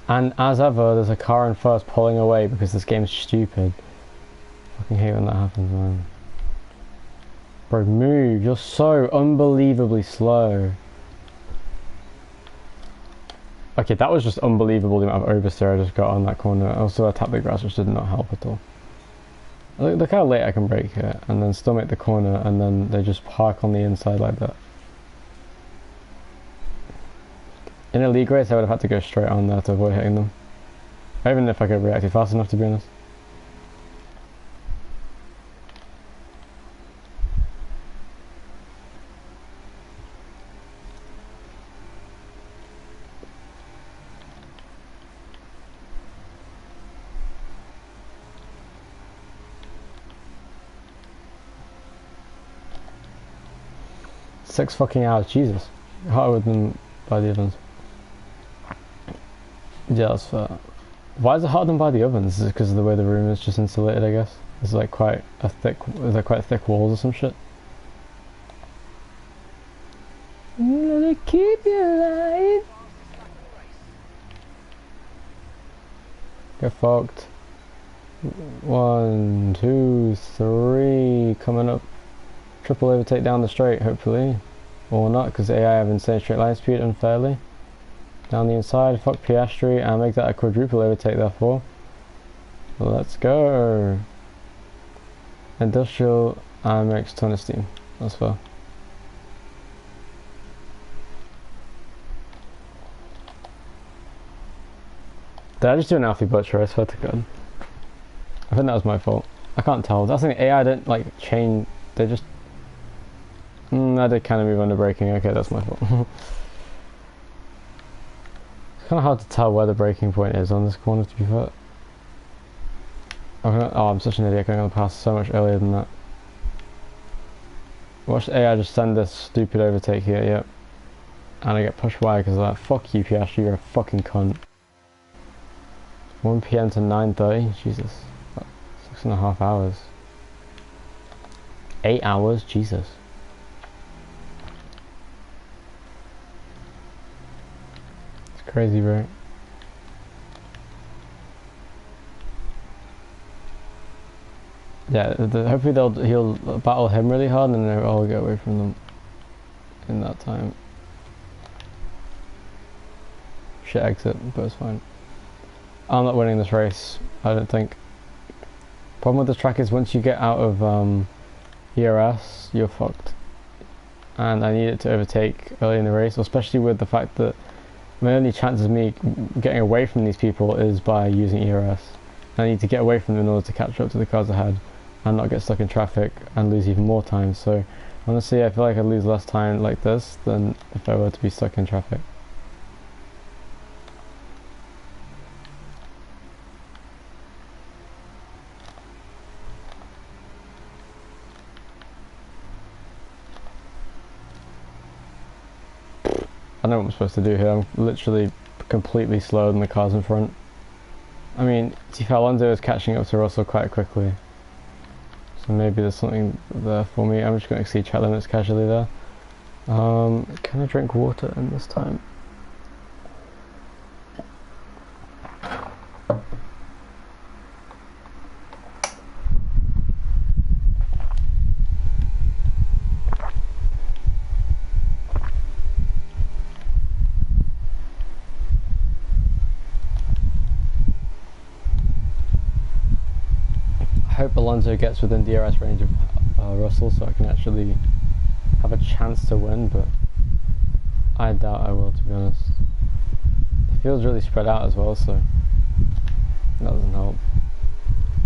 And as ever, there's a car in first pulling away because this game's stupid. I fucking hate when that happens, man. Bro, move, you're so unbelievably slow. Okay, that was just unbelievable the amount of oversteer I just got on that corner. Also, I tapped the grass, which did not help at all. Look how late I can brake here, and then still make the corner, and then they just park on the inside like that. In a league race, I would have had to go straight on there to avoid hitting them. Even if I could have reacted fast enough, to be honest. Six fucking hours, Jesus. Harder than by the ovens. Yeah, that's fair. Why is it harder than by the ovens? Is it because of the way the room is just insulated, I guess? It's like quite a thick, they're quite thick walls or some shit. Gonna keep you alive. Get fucked. 1, 2, 3, coming up. Triple overtake down the straight, hopefully. Or not, because AI have insane straight line speed unfairly. Down the inside, fuck Piastri, and make that a quadruple overtake therefore. Let's go. Industrial and makes ton of steam. That's fair. Did I just do an Alfie Butcher? I swear to God. I think that was my fault. I can't tell. That's the thing, AI didn't like chain, they just... I did kind of move under braking. Okay, that's my fault. It's kind of hard to tell where the braking point is on this corner, to be fair. Oh, I'm such an idiot. I'm going to pass so much earlier than that. Watch the AI just send this stupid overtake here, yep. And I get pushed wide because of that. Fuck you, Piastri, you're a fucking cunt. 1 PM to 9:30, Jesus. 6.5 hours. 8 hours, Jesus. Crazy, bro. Yeah, hopefully he'll battle him really hard and then I'll get away from them in that time. Shit exit, but it's fine. I'm not winning this race, I don't think. Problem with this track is once you get out of ERS, you're fucked. And I need it to overtake early in the race, especially with the fact that my only chance of me getting away from these people is by using ERS. I need to get away from them in order to catch up to the cars ahead and not get stuck in traffic and lose even more time. So Honestly, I feel like I'd lose less time like this than if I were to be stuck in traffic. I know what I'm supposed to do here. I'm literally completely slower than the cars in front. I mean, Alonso is catching up to Russell quite quickly. So maybe there's something there for me. I'm just going to exceed track limits casually there. Can I drink water in this time? I hope Alonso gets within DRS range of Russell so I can actually have a chance to win, but I doubt I will, to be honest. The field's really spread out as well, so that doesn't help.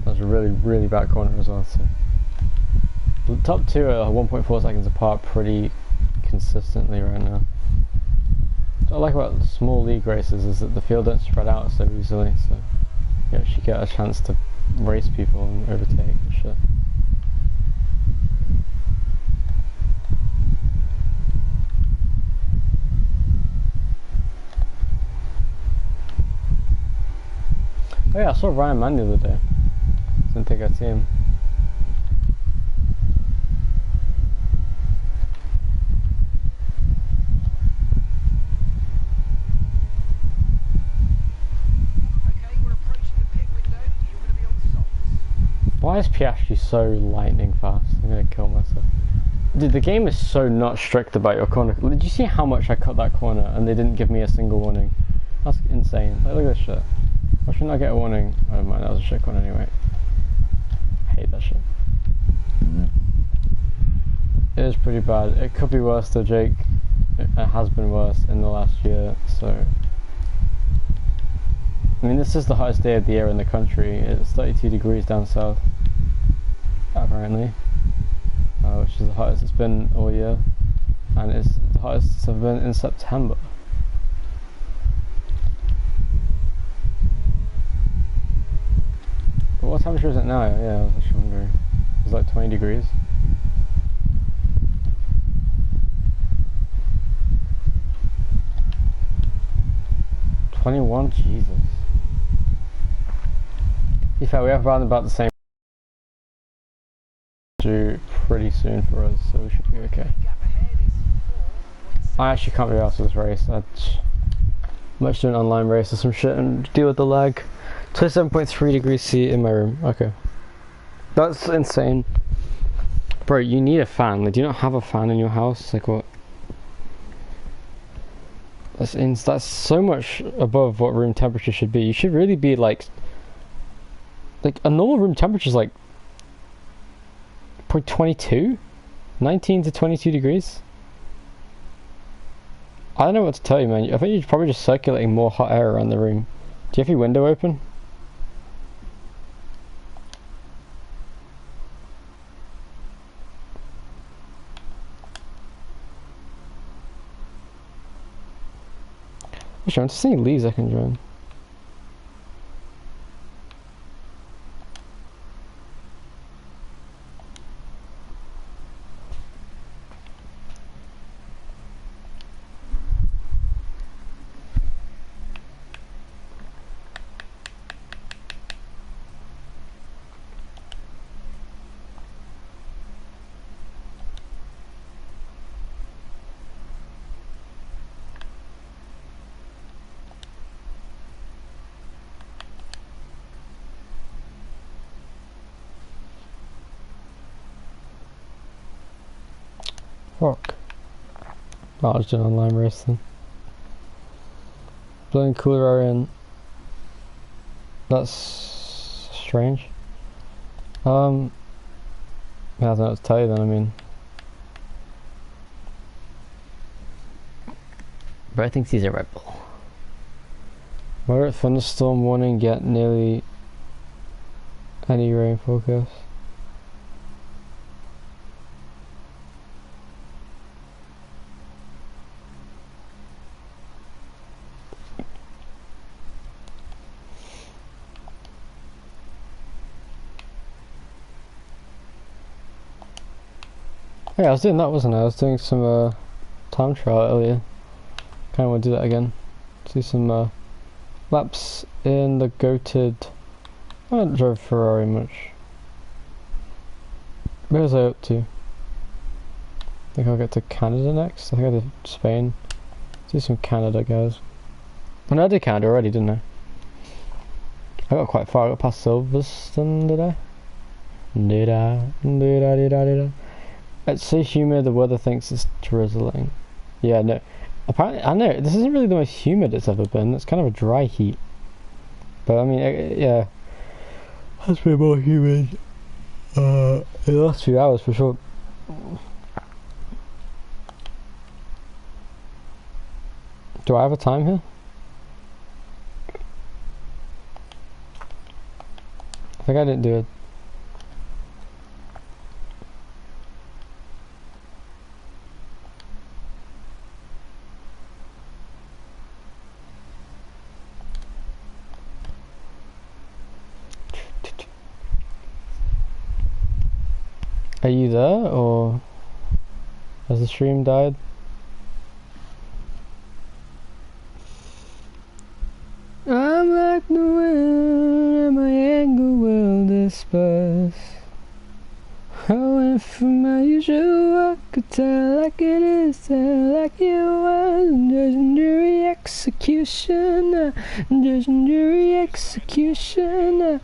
That's a really, really bad corner as well, so the top two are 1.4 seconds apart pretty consistently right now. What I like about small league races is that the field don't spread out so easily, so you actually get a chance to race people and overtake and shit. Oh yeah, I saw Ryan Mann the other day. Didn't think I'd see him. Why is Piastri so lightning fast? I'm gonna kill myself. Dude, the game is so not strict about your corner. Did you see how much I cut that corner and they didn't give me a single warning? That's insane. Like, look at this shit. Why shouldn't I get a warning? Oh mind, that was a shit corner anyway. I hate that shit. It is pretty bad. It could be worse though, Jake. It has been worse in the last year, so... I mean, this is the hottest day of the year in the country. It's 32 degrees down south, apparently, which is the hottest it's been all year, and it's the hottest it's ever been in September. But what temperature is it now? Yeah, I was actually wondering. It's like 20 degrees. $21, Jesus. In fact, we have around about the same do pretty soon for us, so we should be okay. I actually can't be asked for this race. I might do an online race or some shit and deal with the lag. 27.3 degrees C in my room. Okay. That's insane. Bro, you need a fan. Like, do you not have a fan in your house? Like, what? That's so much above what room temperature should be. You should really be like a normal room temperature is like 22? 19 to 22 degrees? I don't know what to tell you, man. I think you're probably just circulating more hot air around the room. Do you have your window open? Actually, I'm just seeing leaves I can join. Fuck. Oh, I was doing online race then. Blowing cooler air in. That's strange. I don't know what to tell you then, I mean. But I think he's a Red Bull. Moderate thunderstorm warning, get nearly any rain forecast. Yeah, I was doing that, wasn't I? I was doing some time trial earlier. Kind of want to do that again. Do some laps in the goated. I haven't drove Ferrari much. Where was I up to? I think I'll get to Canada next. I think I did Spain. Do some Canada, guys. Oh, no, I did Canada already, didn't I? I got quite far. I got past Silverstone, did I? Did I? It's so humid, the weather thinks it's drizzling. Yeah, no. Apparently, I know, this isn't really the most humid it's ever been. It's kind of a dry heat. But, I mean, yeah. It has been more humid in the last few hours, for sure. Do I have a time here? I think I didn't do it. Are you there, or has the stream died? I'm like the wind, and my anger will disperse. I went from my usual, I could tell like it is, tell like it was. Judge and jury execution, judge and jury execution.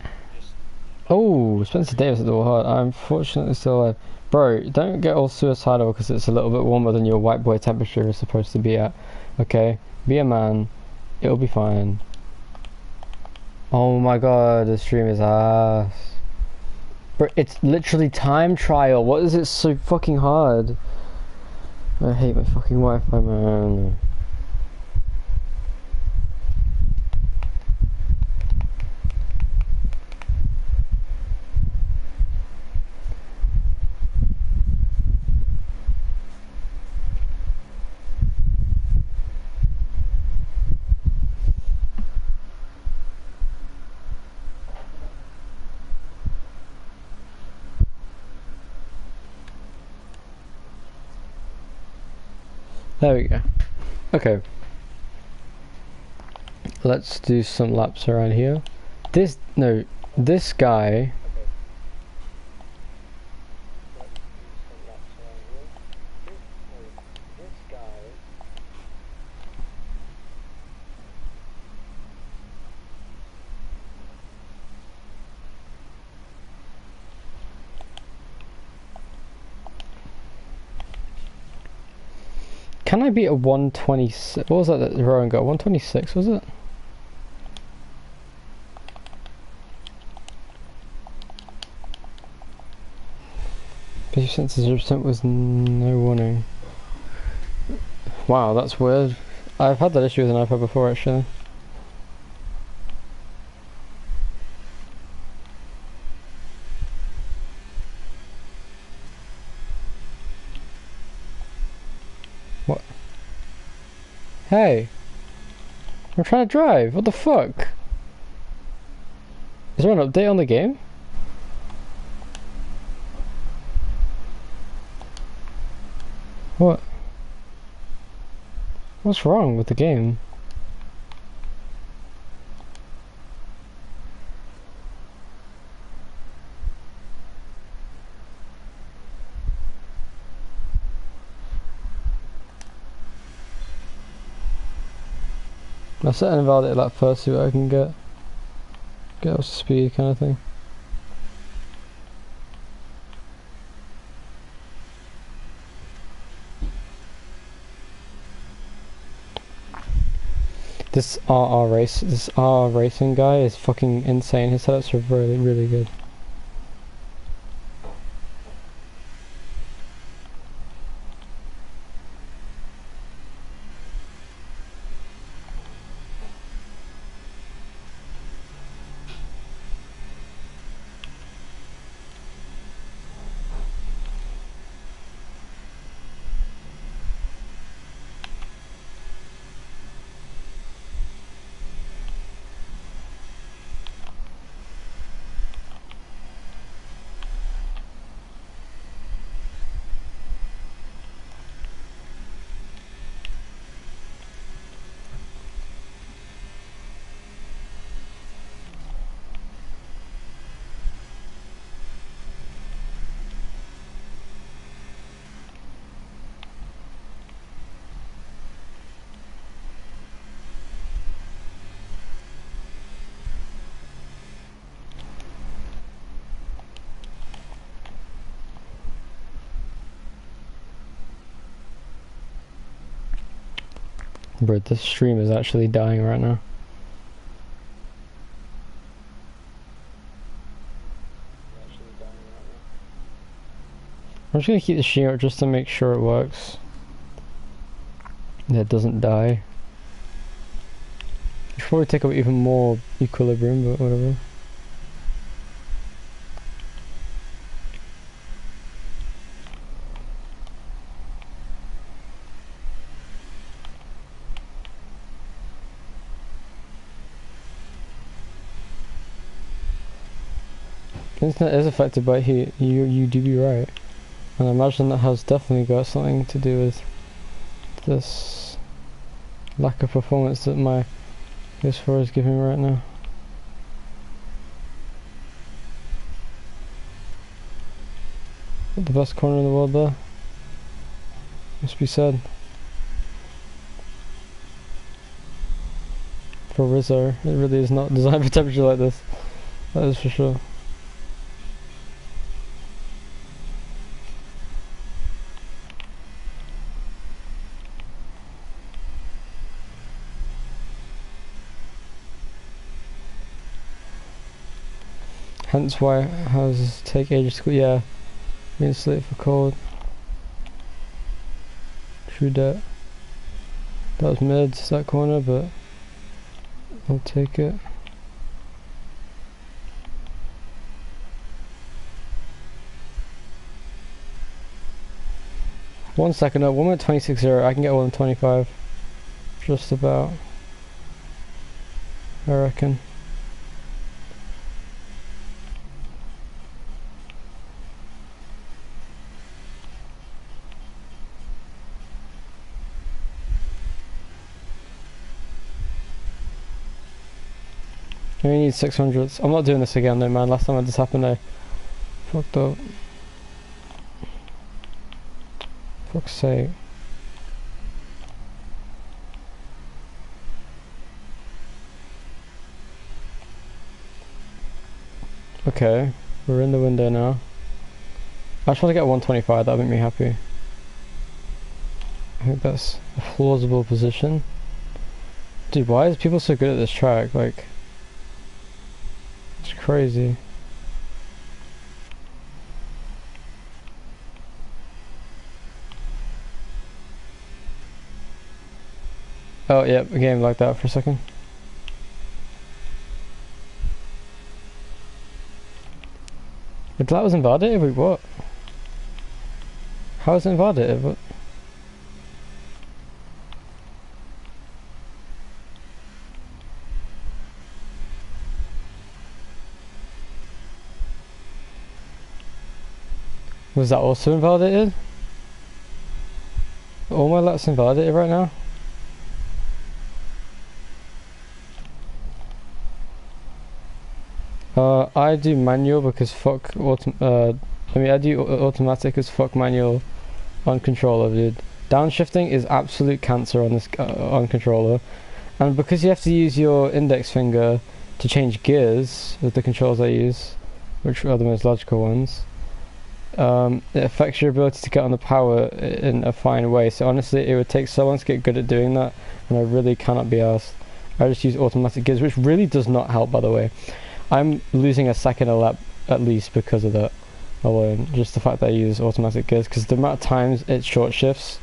Oh, Spencer Davis at the heart. I'm fortunately still alive. Bro, don't get all suicidal because it's a little bit warmer than your white boy temperature is supposed to be at. Okay? Be a man. It'll be fine. Oh my god, the stream is ass. Bro, it's literally time trial. What is it so fucking hard? I hate my fucking Wi-Fi, man. There we go. Okay. Let's do some laps around here. This guy. Can I beat a 126? What was that Rowan got? 126, was it? Since 0% was no warning. Wow, that's weird. I've had that issue with an iPad before, actually. What? Hey! I'm trying to drive, what the fuck? Is there an update on the game? What? What's wrong with the game? I'll set an invalidate lap first, see what I can get. Get up to speed kind of thing. This RR racing guy is fucking insane. His setups are really, really good. Bro, this stream is actually dying right now. I'm just gonna keep the stream up just to make sure it works. That it doesn't die. Should probably take up even more equilibrium, but whatever. Internet is affected by heat. You do be right, and I imagine that has definitely got something to do with this lack of performance that my PS4 is giving right now. The best corner in the world there, must be said. For Rizzo, it really is not designed for temperature like this. That is for sure. Hence why houses take ages to cool. Yeah, insulate for cold. True that. That was mid, that corner, but I'll take it. One second up, 1.26.0, I can get 1.25. Just about. I reckon. I only need 600s. I'm not doing this again though, man. Last time this happened I fucked up. Fuck's sake. Okay, we're in the window now. I just want to get 125, that'll make me happy. I think that's a plausible position. Dude, why is people so good at this track? Like, it's crazy. Oh, yeah, a game like that for a second. If that was invalidated? Wait, what? How is it invalidated? What? Was that also invalidated? All my laps invalidated right now? I do manual because fuck I do automatic as fuck manual on controller, dude. Downshifting is absolute cancer on this on controller, and because you have to use your index finger to change gears with the controls I use, which are the most logical ones, it affects your ability to get on the power in a fine way. So honestly, it would take so long to get good at doing that, and I really cannot be asked. I just use automatic gears, which really does not help, by the way. I'm losing a second a lap at least because of that alone. Just the fact that I use automatic gears, because the amount of times it short shifts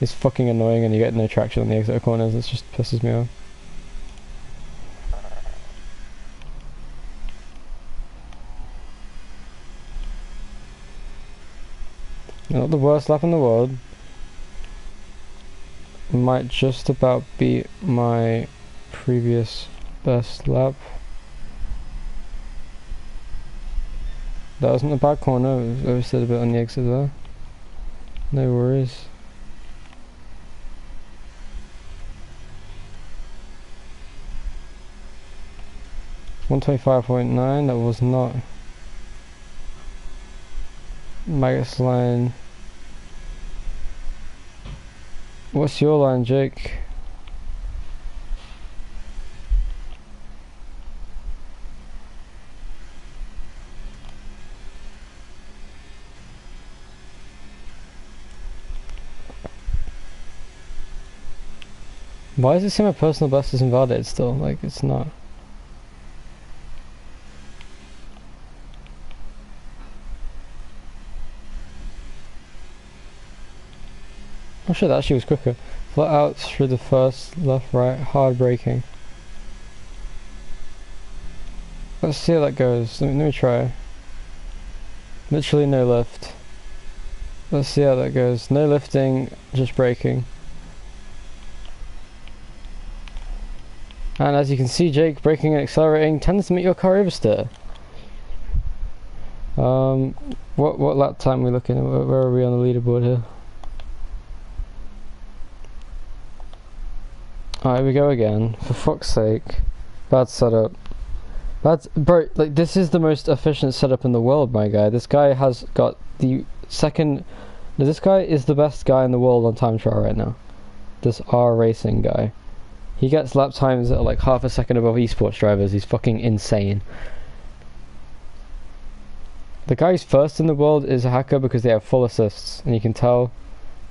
is fucking annoying, and you get no traction on the exit corners. It just pisses me off. Not the worst lap in the world. Might just about beat my previous best lap. That wasn't a bad corner, I oversteered a bit on the exit there. No worries. $125.9, that was not Maggot's line. What's your line, Jake? Why does it seem my personal best is invalidated still? Like, it's not. Oh shit, that actually was quicker. Flat out through the first, left, right, hard braking. Let's see how that goes. Let me try. Literally no lift. Let's see how that goes. No lifting, just braking. And as you can see, Jake, braking and accelerating tends to make your car oversteer. What lap time are we looking at? Where are we on the leaderboard here? Alright, we go again. For fuck's sake. Bad setup. Bro, like, this is the most efficient setup in the world, my guy. This guy has got the second... No, this guy is the best guy in the world on time trial right now. This R Racing guy. He gets lap times that are like half a second above esports drivers. He's fucking insane. The guy who's first in the world is a hacker because they have full assists. And you can tell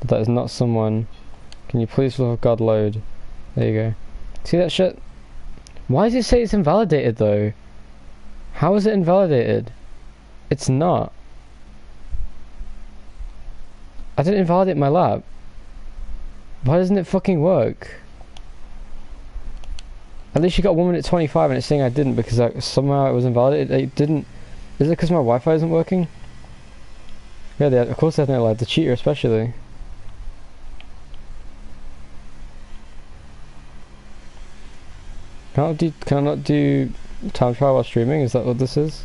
that that is not someone... Can you please, for God, load? There you go. See that shit? Why does it say it's invalidated though? How is it invalidated? It's not. I didn't invalidate my lap. Why doesn't it fucking work? At least you got 1 minute 25 and it's saying I didn't because somehow it was invalidated. It didn't. Is it because my Wi-Fi isn't working? Yeah, of course they have no light. The cheater especially. Can I not do time trial while streaming? Is that what this is?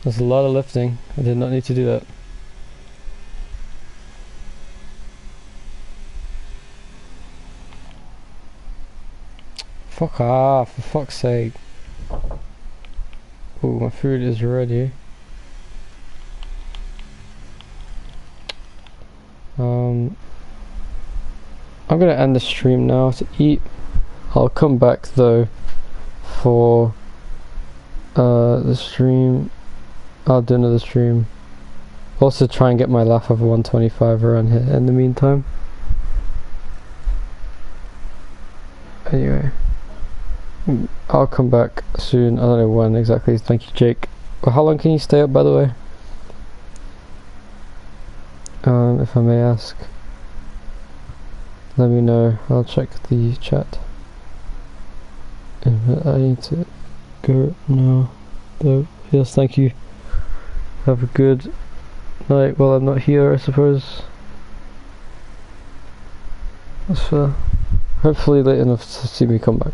There's a lot of lifting. I did not need to do that. Fuck off, for fuck's sake. Ooh, my food is ready. I'm gonna end the stream now to eat. I'll come back though for the stream. I'll do another stream. Also try and get my laugh over 125 around here in the meantime. Anyway. I'll come back soon. I don't know when exactly. Thank you, Jake. Well, how long can you stay up, by the way? If I may ask. Let me know. I'll check the chat. I need to go now. Though, yes, thank you. Have a good night while I'm not here, I suppose. That's fair. Hopefully late enough to see me come back.